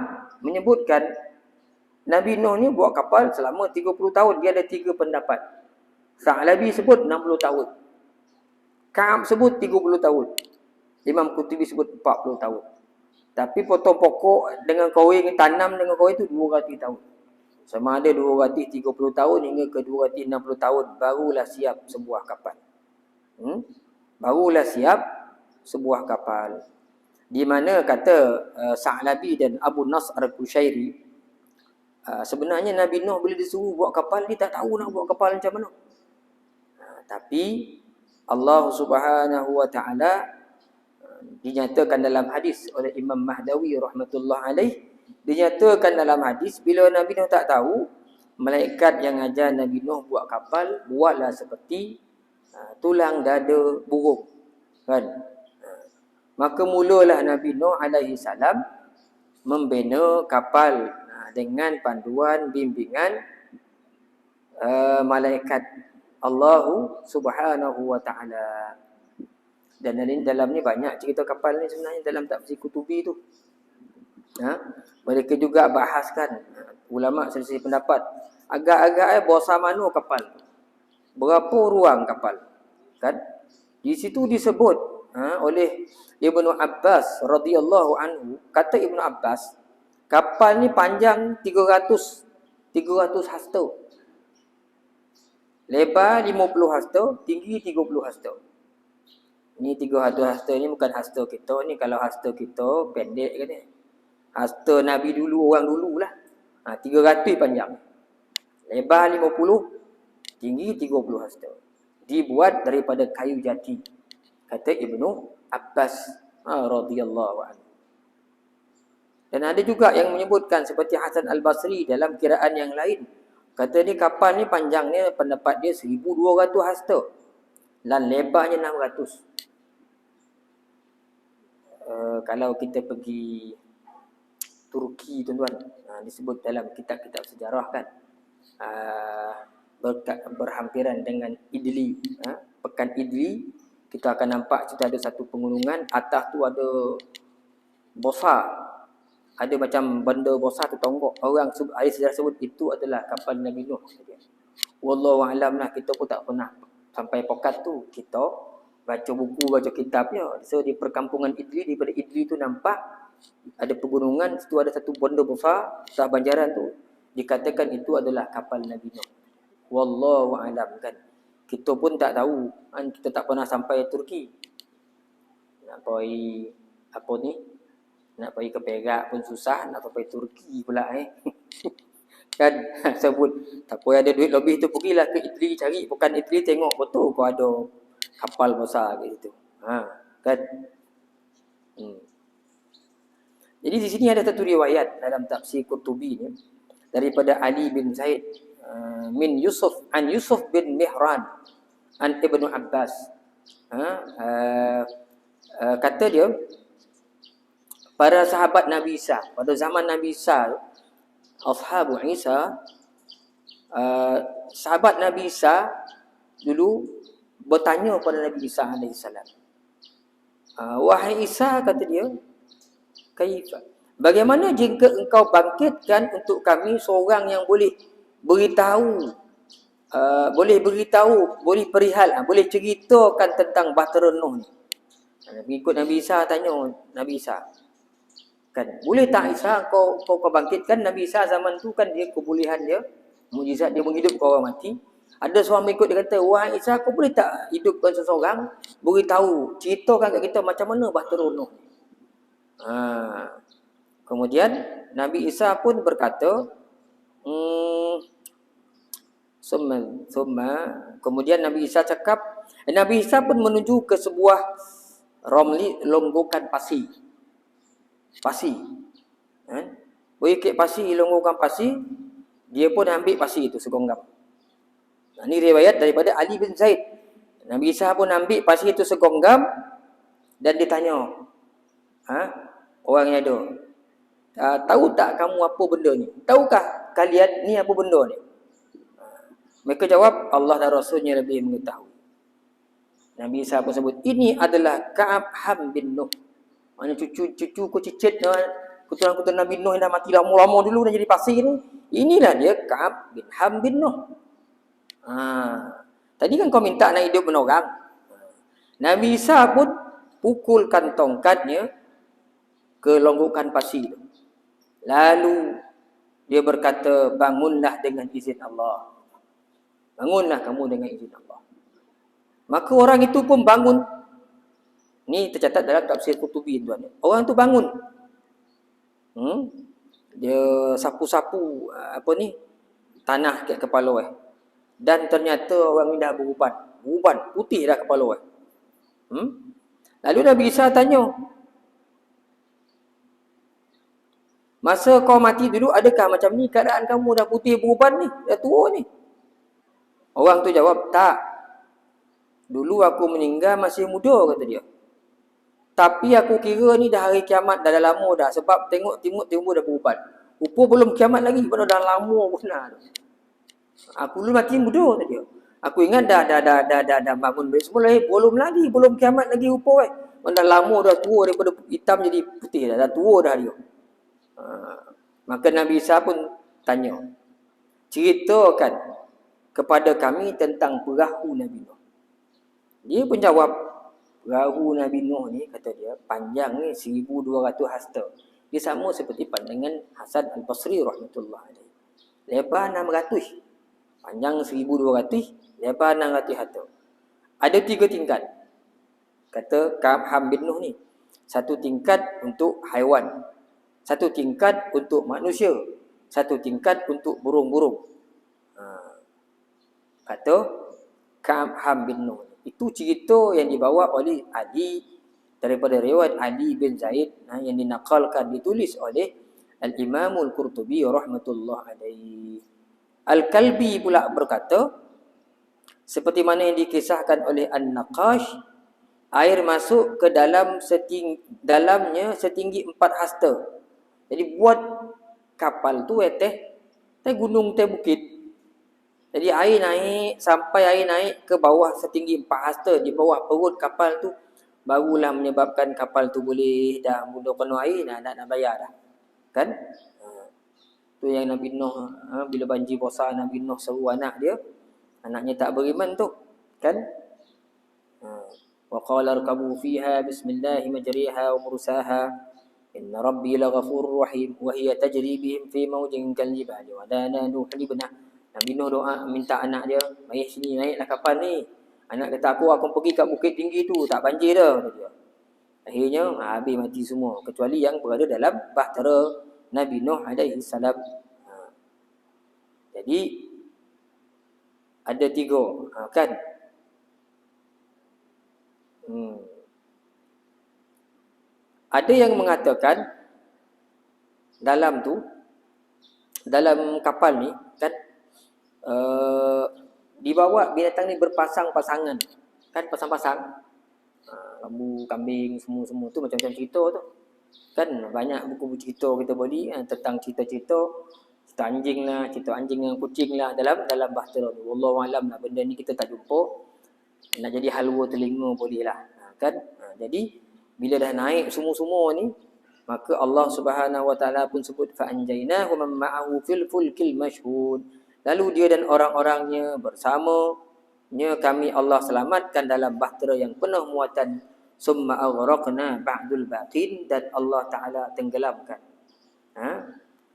menyebutkan Nabi Nuh ni buat kapal selama 30 tahun. Dia ada 3 pendapat. Sa'labi sebut 60 tahun. Ka'ab sebut 30 tahun. Imam Qurtubi sebut 40 tahun. Tapi potong pokok dengan koring, tanam dengan koring itu 200 tahun. Sama ada 230 tahun hingga ke 260 tahun barulah siap sebuah kapal. Barulah siap sebuah kapal. Di mana kata Sa'labi dan Abu Nasr al-Qushairi, sebenarnya Nabi Nuh bila disuruh buat kapal, dia tak tahu nak buat kapal macam mana. Tapi Allah Subhanahu Wa Taala dinyatakan dalam hadis oleh Imam Mahdawi rahmatullah alaih, dinyatakan dalam hadis bila Nabi Nuh tak tahu, malaikat yang ajar Nabi Nuh buat kapal, buatlah seperti tulang dada burung. Kan? Maka mulalah Nabi Nuh alaihi salam membina kapal dengan panduan bimbingan malaikat Allah Subhanahu Wa Taala. Dan dalam ni banyak cerita kapal ni sebenarnya dalam tafsir Qurtubi tu. Mereka juga bahaskan, ulama selisih pendapat, agak-agak besar mana kapal, berapa ruang kapal. Kan? Di situ disebut oleh Ibnu Abbas radhiyallahu anhu, kata Ibnu Abbas, kapal ni panjang 300 hasta. Lebar 50 hasta, tinggi 30 hasta. Ni 300 hasta ni bukan hasta kita ni. Kalau hasta kita pendek kan ni. Hasta Nabi dulu, orang dululah. 300 panjang. Lebar 50, tinggi 30 hasta. Dibuat daripada kayu jati. Kata Ibnu Abbas radhiyallahu anhu. Dan ada juga yang menyebutkan seperti Hasan Al-Basri dalam kiraan yang lain. Kata ni kapal ni panjangnya pendapat dia 1200 hasta. Dan lebarnya 600. Kalau kita pergi Turki tuan-tuan, disebut dalam kitab-kitab sejarah kan, berhampiran dengan Idli, pekan Idli, kita akan nampak kita ada satu pegunungan, atas tu ada besar, ada macam benda besar tu tonggok. Orang ahli sejarah sebut itu adalah kapal Nabi Nuh. Wallahu a'lam lah, kita pun tak pernah sampai pokat tu. Kita baca buku, baca kitabnya. So di perkampungan Idli, daripada Idli tu nampak ada pegunungan, situ ada satu benda besar, atas banjaran tu. Dikatakan itu adalah kapal Nabi Nuh. Wallahu alam kan. Kita pun tak tahu kan, kita tak pernah sampai Turki. Nak pergi apa ni? Nak pergi ke Perak pun susah, nak pergi Turki pula kan sebut tak payah ada duit lebih tu pergilah ke Italy cari, bukan Italy tengok betul kau ada kapal besar kat situ. Kan. Jadi di sini ada satu riwayat dalam tafsir Qurtubi ni daripada Ali bin Zaid min Yusuf an Yusuf bin Mihran an Ibnu Abbas. Kata dia para sahabat Nabi Isa pada zaman Nabi Isa, ashabu Isa, sahabat Nabi Isa dulu bertanya kepada Nabi Isa alaihissalam, wahai Isa, kata dia, kaifa, bagaimana jika engkau bangkitkan untuk kami seorang yang boleh beritahu, boleh perihal, boleh ceritakan tentang bahtera Nuh ni. Ikut Nabi Isa tanya Nabi Isa, kan, boleh tak Isa kau bangkitkan? Nabi Isa zaman tu kan dia kebolehan dia, mukjizat dia menghidupkan orang mati. Ada seorang mengikut dia kata, wahai Isa, kau boleh tak hidupkan seseorang, beritahu, ceritakan kat kita macam mana bahtera Nuh. Kemudian Nabi Isa pun berkata, kemudian Nabi Isa cakap, Nabi Isa pun menuju ke sebuah longgokan pasir. Berikut pasir, longgokan pasir, dia pun ambil pasir itu segonggam. Ini riwayat daripada Ali bin Zaid. Nabi Isa pun ambil pasir itu segonggam dan ditanya, orang yang ada, tahu tak kamu apa benda ni? Tahukah kalian ni apa benda ni? Mereka jawab, Allah dan Rasulnya lebih mengetahui. Nabi Isa pun sebut, ini adalah Ka'ab Ham bin Nuh. Mana cucu ku cicit, keturunan Nabi Nuh yang dah mati lama-lama dulu dan jadi pasir ni. Inilah dia Ka'ab bin Ham bin Nuh. Tadi kan kau minta nak hidup orang. Nabi Isa pun pukulkan tongkatnya ke longgokan pasir. Lalu dia berkata, bangunlah dengan izin Allah. Bangunlah kamu dengan izin Allah. Maka orang itu pun bangun. Ni tercatat dalam tafsir Qurtubi tuan. Orang tu bangun. Dia sapu-sapu tanah kat kepala dan ternyata orang ni dah beruban putih dah kepala Lalu Nabi Isa tanya, masa kau mati dulu adakah macam ni keadaan kamu, dah putih beruban ni, dah tua ni? Orang tu jawab, tak. Dulu aku meninggal masih muda, kata dia. Tapi aku kira ni dah hari kiamat, dah lama dah. Sebab tengok timur dah beruban. Rupa belum kiamat lagi, pada dah lama pula. Aku dulu mati muda, kata dia. Aku ingat dah bangun balik semula. Belum kiamat lagi rupa. Dah lama dah tua, daripada hitam jadi putih dah tua dah dia. Maka Nabi Isa pun tanya, ceritakan kepada kami tentang perahu Nabi Nuh. Dia pun jawab, perahu Nabi Nuh ni, kata dia, panjang ni 1200 hasta. Dia sama seperti pandangan Hasan Al-Basri rahmatullah alaihi. Lebar 600, panjang 1200, lebar 600 hasta. Ada 3 tingkat. Kata Ka'ab Ham bin Nuh ni. Satu tingkat untuk haiwan, satu tingkat untuk manusia, satu tingkat untuk burung-burung. Kata Ka'ab Ham bin Nuh. Itu cerita yang dibawa oleh Ali daripada riwayat Ali bin Zaid yang dinakalkan, ditulis oleh Al-Imam Al-Qurtubi rahmatullah alaihi. Al-Kalbi pula berkata, seperti mana yang dikisahkan oleh An-Naqash, air masuk ke dalamnya setinggi 4 hasta. Jadi buat kapal tu teh gunung, teh bukit. Jadi air naik ke bawah setinggi 4 hasta, di bawah perut kapal tu, barulah menyebabkan kapal tu boleh dah mula penuh air, nak bayar dah. Kan? Tu yang Nabi Nuh, bila banjir besar, Nabi Nuh seru anak dia, anaknya tak beriman tu. Kan? Wa qala arkabu fiha bismillahi majriha wa mursaha inna rabbi laghafurur rahim wa hiya tajri bihim fi mawjin kal jibali wa dana nuh libna. Nabi Nuh doa minta anak dia, "Mari sini, naiklah kapal ni." Anak kata, "Aku akan pergi kat bukit tinggi tu, tak banjir dah." Kata dia. Akhirnya habis mati semua kecuali yang berada dalam bahtera Nabi Nuh alaihi salam. Jadi ada 3, kan? Ada yang mengatakan dalam kapal ni kan dibawa binatang ni berpasang-pasangan, kan, pasang-pasang. Lembu, kambing, semua tu macam-macam cerita tu. Kan banyak buku-buku cerita kita beli tentang cerita-cerita anjing lah, cerita anjing dengan kucing lah dalam bahtera ni. Wallahu alam lah, benda ni kita tak jumpa. Nak jadi halwa telinga boleh lah. Kan? Jadi bila dah naik semua-semua ni, maka Allah Subhanahu Wa Taala pun sebut fa anjaynahu man ma'ahu fil fulkil mashhud. Lalu dia dan orang-orangnya bersamanya kami Allah selamatkan dalam bahtera yang penuh muatan. Summa aghraqna ba'dul baqin, dan Allah Taala tenggelamkan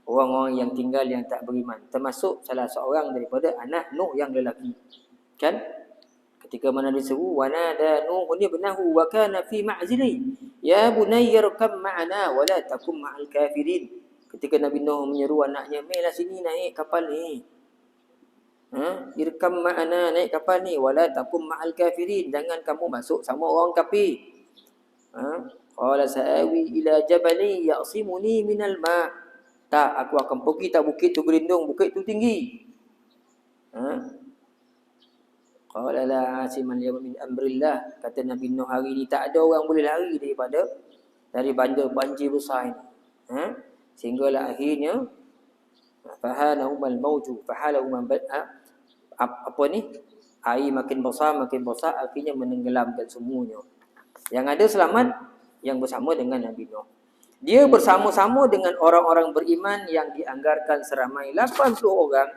orang-orang yang tinggal yang tak beriman, termasuk salah seorang daripada anak Nuh yang lelaki. Kan? Ketika mana diseru wa nada Nuh ibnahu wa kana fi ma'zili ya bunayya rkab ma'ana wa la takum ma'al kafirin. Ketika Nabi Nuh menyeru anaknya, "Mailah sini, naik kapal ni. Irkam ma'ana, naik kapal ni, wa la takum ma'al kafirin, jangan kamu masuk sama orang kafir." Qala sa'awi ila jabali ya'simuni minal ma'. Tak, aku akan pergi tak bukit tu berlindung, bukit tu tinggi. Qala la asiman yawma min amrillah. Kata Nabi Nuh, hari ni tak ada orang boleh lari dari banjir besar ini. Sehinggalah akhirnya fahalahum al-mauju, fahalahum apa ni? Air makin besar, akhirnya menenggelamkan semuanya. Yang ada selamat yang bersama dengan Nabi Nuh. Dia bersama-sama dengan orang-orang beriman yang dianggarkan seramai 80 orang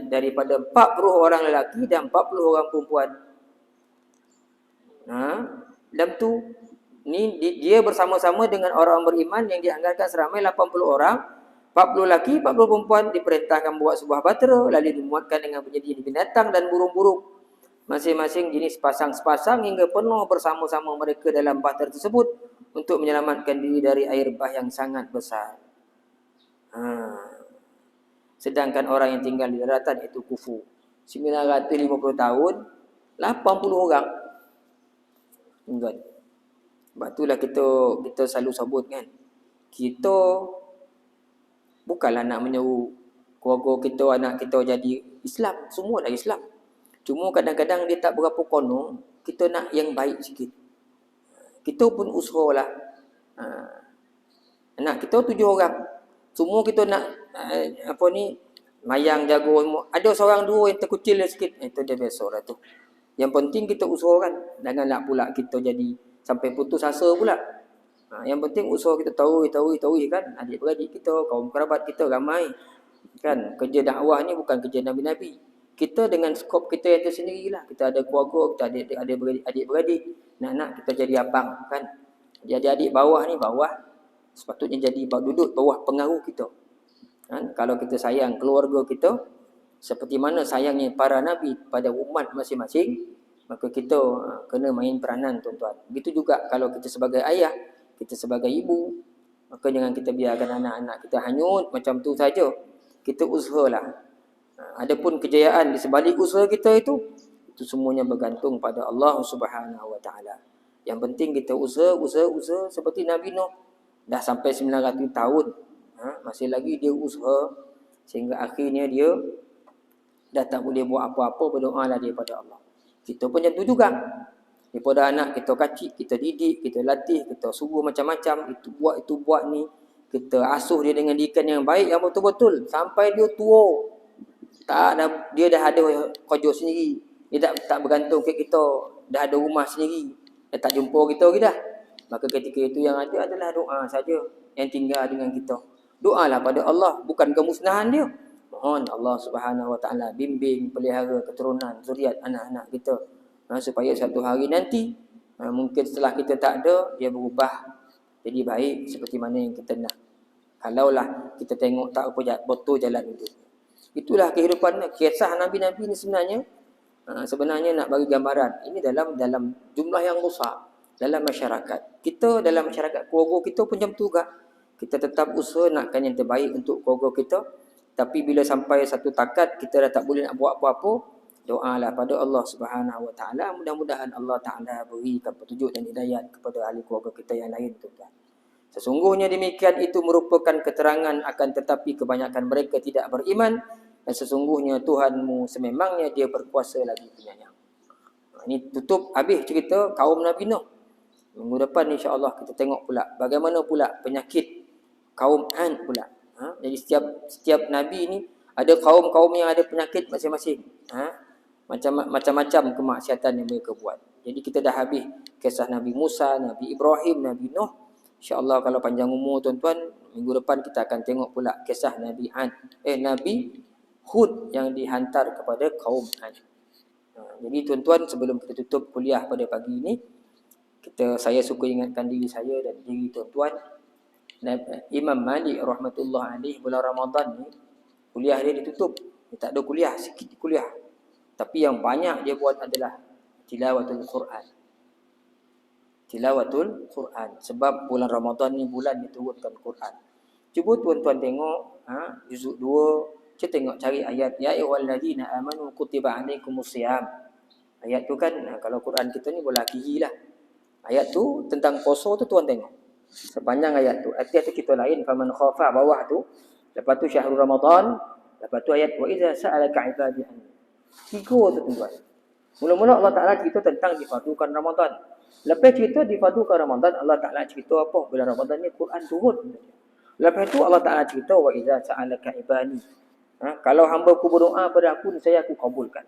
daripada 40 orang lelaki dan 40 orang perempuan. Dalam tu ni dia bersama-sama dengan orang beriman yang dianggarkan seramai 80 orang, 40 lelaki, 40 perempuan, diperintahkan buat sebuah bahtera, lalu dimuatkan dengan penjadi binatang dan burung-burung. Masing-masing jenis sepasang hingga penuh bersama-sama mereka dalam bahtera tersebut untuk menyelamatkan diri dari air bah yang sangat besar. Sedangkan orang yang tinggal di daratan itu kufu 950 tahun, 80 orang tinggal. Sebab itulah kita selalu sebut kan, kita bukanlah nak menyeru keluarga kita, anak kita jadi Islam, semua dah Islam. Cuma kadang-kadang dia tak berapa kono, kita nak yang baik sikit. Kita pun usahalah. Anak kita 7 orang. Semua kita nak mayang jago. Ada seorang 2 yang terkucil sikit. Itu dia biasalah tu. Yang penting kita usahakan. Janganlah pula kita jadi sampai putus asa pula. Yang penting usaha kita tahu kan. Adik-beradik kita, kaum kerabat kita ramai. Kan, kerja dakwah ni bukan kerja Nabi-Nabi. Kita dengan skop kita yang tersendirilah. Kita ada keluarga, kita ada adik-beradik. Nak kita jadi abang kan. Jadi adik bawah ni sepatutnya jadi duduk bawah pengaruh kita. Kan? Kalau kita sayang keluarga kita seperti mana sayangnya para nabi pada umat masing-masing, maka kita kena main peranan tuan-tuan. Begitu juga kalau kita sebagai ayah, kita sebagai ibu, maka jangan kita biarkan anak-anak kita hanyut macam tu saja. Kita usahalah. Adapun kejayaan di sebalik usaha kita itu semuanya bergantung pada Allah Subhanahu Wa Taala. Yang penting kita usaha seperti Nabi Nuh dah sampai 900 tahun, masih lagi dia usaha sehingga akhirnya dia dah tak boleh buat apa-apa, berdoalah daripada Allah. Kita pun macam tu juga. Daripada anak kita kecil, kita didik, kita latih, kita suruh macam-macam, itu buat ni, kita asuh dia dengan didikan yang baik, yang betul-betul sampai dia tua. Dia dah ada kerja sendiri. Dia tak bergantung ke kita. Dah ada rumah sendiri. Dia tak jumpa kita lagi dah. Maka ketika itu yang ada adalah doa saja yang tinggal dengan kita. Doalah pada Allah, bukan kemusnahan dia. Mohon Allah Subhanahu Wa Taala bimbing, pelihara keturunan, zuriat anak-anak kita. Supaya satu hari nanti, mungkin setelah kita tak ada, dia berubah jadi baik seperti mana yang kita nak. Kalaulah kita tengok tak apa betul jalan itu. Itulah kehidupan kisah Nabi-Nabi ni sebenarnya. Sebenarnya nak bagi gambaran. Ini dalam jumlah yang besar. Dalam masyarakat. Kita dalam masyarakat keluarga kita pun macam tu juga. Kita tetap usaha nakkan yang terbaik untuk keluarga kita. Tapi bila sampai satu takat kita dah tak boleh nak buat apa-apa, doalah pada Allah Subhanahu Wa Taala, mudah-mudahan Allah Taala berikan petunjuk dan hidayat kepada ahli keluarga kita yang lain, tuan-tuan. Sesungguhnya demikian itu merupakan keterangan akan tetapi kebanyakan mereka tidak beriman, dan sesungguhnya Tuhanmu sememangnya dia berkuasa lagi penyayang. Ini tutup habis cerita kaum Nabi Nuh. Minggu depan insya-Allah kita tengok pula bagaimana pula penyakit kaum Ad pula. Jadi setiap nabi ni ada kaum-kaum yang ada penyakit masing-masing. Macam-macam kemaksiatan yang mereka buat. Jadi kita dah habis kisah Nabi Musa, Nabi Ibrahim, Nabi Nuh. InsyaAllah kalau panjang umur tuan-tuan, minggu depan kita akan tengok pula kisah Nabi Nabi Hud yang dihantar kepada kaum Ad. Jadi tuan-tuan, sebelum kita tutup kuliah pada pagi ini, saya suka ingatkan diri saya dan diri tuan-tuan, Imam Malik rahmatullah alaih bulan Ramadan ni kuliah dia ditutup. Dia tak ada kuliah, sikit kuliah. Tapi yang banyak dia buat adalah tilawatul Quran. Tilawatul Quran. Sebab bulan Ramadan ni bulan diturunkan Quran. Cuba tuan-tuan tengok juzuk 2, kita tengok cari ayat ya ayyuhallazina amanu kutiba alaikumusiyam. Ayat tu kan kalau Quran kita ni bola kiri lah. Ayat tu tentang puasa tu tuan tengok. Sepanjang ayat tu. Ayat kita lain faman khafa bawah tu. Lepas tu syahrul Ramadan, lepas tu ayat wa idza sa'alaka ibadi anni. 3 tu tuan. Mula-mula Allah Taala cerita tentang difardukan Ramadan. Lepas cerita difardukan Ramadan, Allah Taala cerita apa? Bulan Ramadan ni Quran turun. Lepas tu Allah Taala cerita wa idza sa'alaka ibadi. Kalau hamba-Ku berdoa pada Aku, saya Aku kabulkan.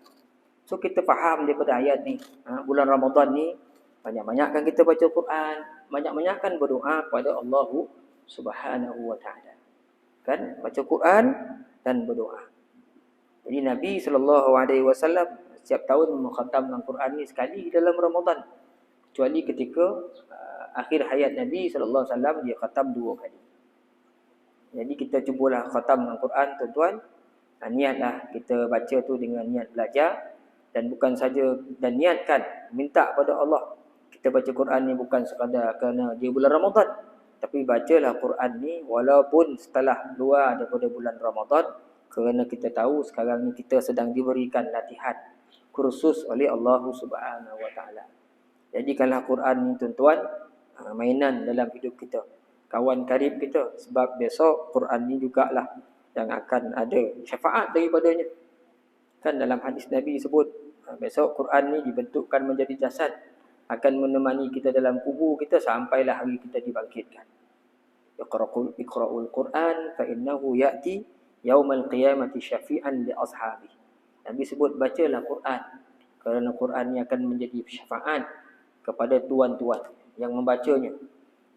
So kita faham daripada ayat ni, bulan Ramadan ni banyak-banyakkan kita baca Quran, banyak-banyakkan berdoa kepada Allah Subhanahu Wa Taala. Kan? Baca Quran dan berdoa. Jadi Nabi SAW setiap tahun mengkhatamkan Quran ni sekali dalam Ramadan. Kecuali ketika akhir hayat Nabi SAW dia khatam 2 kali. Jadi kita cubalah khatamkan Quran tuan-tuan. Niatlah kita baca tu dengan niat belajar. Dan bukan saja, dan niatkan minta pada Allah. Kita baca Quran ni bukan sekadar kerana dia bulan Ramadan, tapi bacalah Quran ni walaupun setelah luar daripada bulan Ramadan, kerana kita tahu sekarang ni kita sedang diberikan latihan kursus oleh Allah Subhanahu Wa Taala. Jadikanlah Quran ni tuan-tuan mainan dalam hidup kita, kawan karib kita, sebab besok Quran ni jugalah yang akan ada syafaat daripadanya. Kan dalam hadis Nabi sebut besok Quran ni dibentukkan menjadi jasad, akan menemani kita dalam kubur kita sampailah hari kita dibangkitkan. Iqra'ul Quran fa innahu ya'ti yaumal qiyamati syafi'an li ashabi. Nabi sebut bacalah Quran kerana Quran ni akan menjadi syafaat kepada tuan-tuan yang membacanya.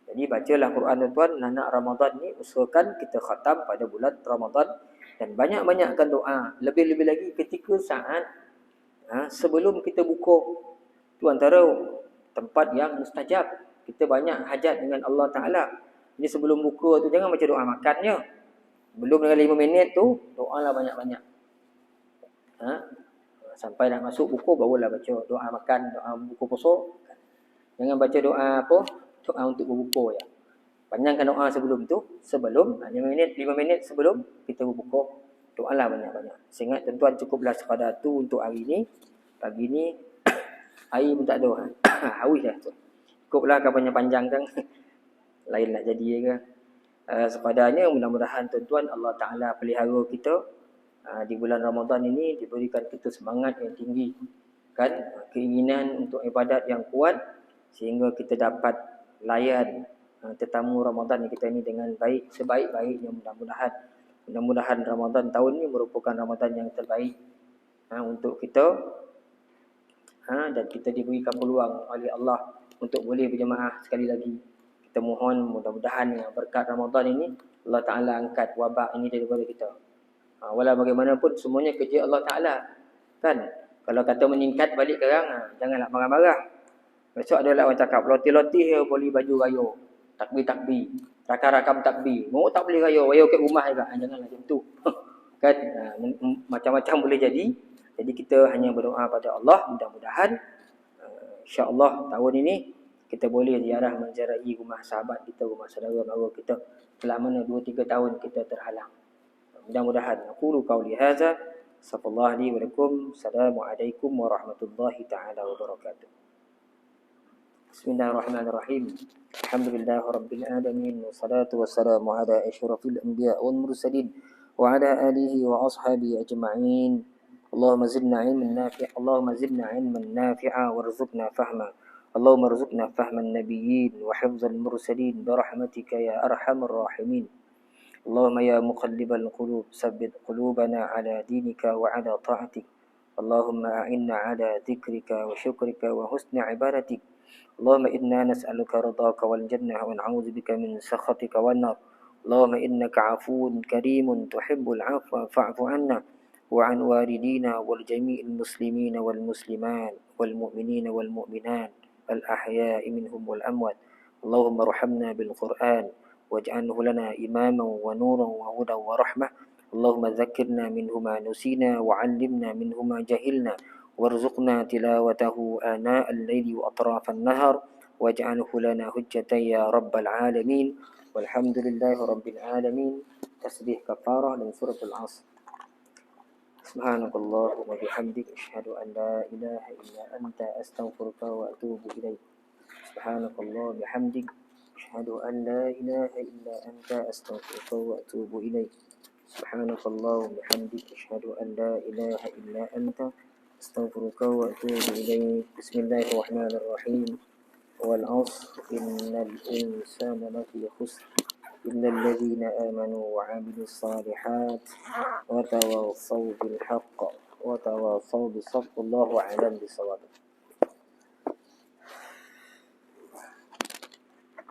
Jadi bacalah Quran tuan-tuan, anak Ramadan ni usahakan kita khatam pada bulan Ramadan dan banyak-banyakkan doa. Lebih-lebih lagi ketika saat sebelum kita buka. Itu antara tempat yang mustajab. Kita banyak hajat dengan Allah Ta'ala. Jadi sebelum buka tu jangan baca doa makannya. Belum dengan 5 minit tu, doalah banyak-banyak. Sampai nak masuk buku barulah baca doa makan, doa buku puasa. Jangan baca doa apa? Doa untuk berbuka ya. Panjangkan doa sebelum tu, sebelum 5 minit sebelum kita berbuka, doalah banyak-banyak. Sehingga tuan-tuan cukuplah sekadar tu untuk hari ni. Pagi ni air pun tak ada. Haus dah tu. Cukuplah kapan panjang kan. Lain nak jadi ke. Sepadannya mudah-mudahan tuan-tuan Allah Ta'ala pelihara kita di bulan Ramadan ini, diberikan kita semangat yang tinggi, kan, keinginan untuk ibadat yang kuat, sehingga kita dapat layan tetamu Ramadan kita ini dengan baik, sebaik-baiknya. Mudah-mudahan Ramadan tahun ini merupakan Ramadan yang terbaik untuk kita, dan kita diberikan peluang oleh Allah untuk boleh berjemaah sekali lagi. Kita mohon mudah-mudahan berkat Ramadan ini Allah Ta'ala angkat wabak ini daripada kita. Walau bagaimanapun semuanya kerja Allah Ta'ala, kan. Kalau kata meningkat balik sekarang, janganlah marah-marah. Besok ada orang cakap lotih-lotih boleh baju raya, takbir-takbir, rakam-rakam takbir, mau tak boleh raya kat rumah juga. Janganlah macam tu. Kan macam-macam boleh jadi. Jadi kita hanya berdoa pada Allah, mudah-mudahan insya-Allah tahun ini kita boleh ziarah menziarahi rumah sahabat kita, rumah saudara mara kita. Telah mana 2-3 tahun kita terhalang. Mudah-mudahan aqulu qauli hadza, sallallahu alaihi wa lakum. Assalamualaikum warahmatullahi taala wabarakatuh. Bismillahirrahmanirrahim. Alhamdulillah rabbil alamin, wassalatu wassalamu ala asyrafil anbiya wal mursalin wa ala alihi wa ashabihi ajma'in. Allahumma zidna ilman nafi'a, Allahumma zidna ilman nafi'a warzuqna fahma. Allahumma rzuqna fahman nabiyyin wa hifdzal mursalin bi rahmatika ya arhamar rahimin. Allahumma ya muqallibal qulub tsabbit qulubana ala dinika wa ala ta'atik. Allahumma a'inna ala dzikrika wa syukrika wa husni ibadatik. Allahumma inna nas'aluka ridhaka wal jannah wa na'udzu bika min sakhatika wan nar. Allahumma innaka 'afuwun karimun tuhibbul 'afwa fa'fu 'anna wa 'an walidina wal jami'il muslimina wal muslimat wal mu'minina wal mu'minat al ahya'i minhum wal amwat. Allahumma arhamna bil Qur'an waj'alhu lana imaman wa nuran wa hudan wa rahmah. Allahumma dzakkirna minhu ma nusina wa 'allimna minhu ma jahilna warzuqna tilawatahu ana al-laili wa atrafan nahar waj'alhu lana hujjatan ya rabbal alamin. Walhamdulillahi rabbil alamin. Tasbih kafarah dan surah al-'asr. Subhanakallahumma wa bihamdik asyhadu an la ilaha illa anta astaghfiruka wa atubu ilaik. Subhanakallah bihamdik asyhadu an la ilaha illa anta astaghfiruka wa atubu ilaik. Subhanakallah bihamdik asyhadu an la ilaha illa anta astaghfiruka wa atubu ilaik. Bismillahirrahmanirrahim. Wal 'ashr innal insana lafi khusr إلا الذين آمنوا وعملوا الصالحات وتواصوا بالحق وتواصوا بالصبر. الله أعلم بالصواب.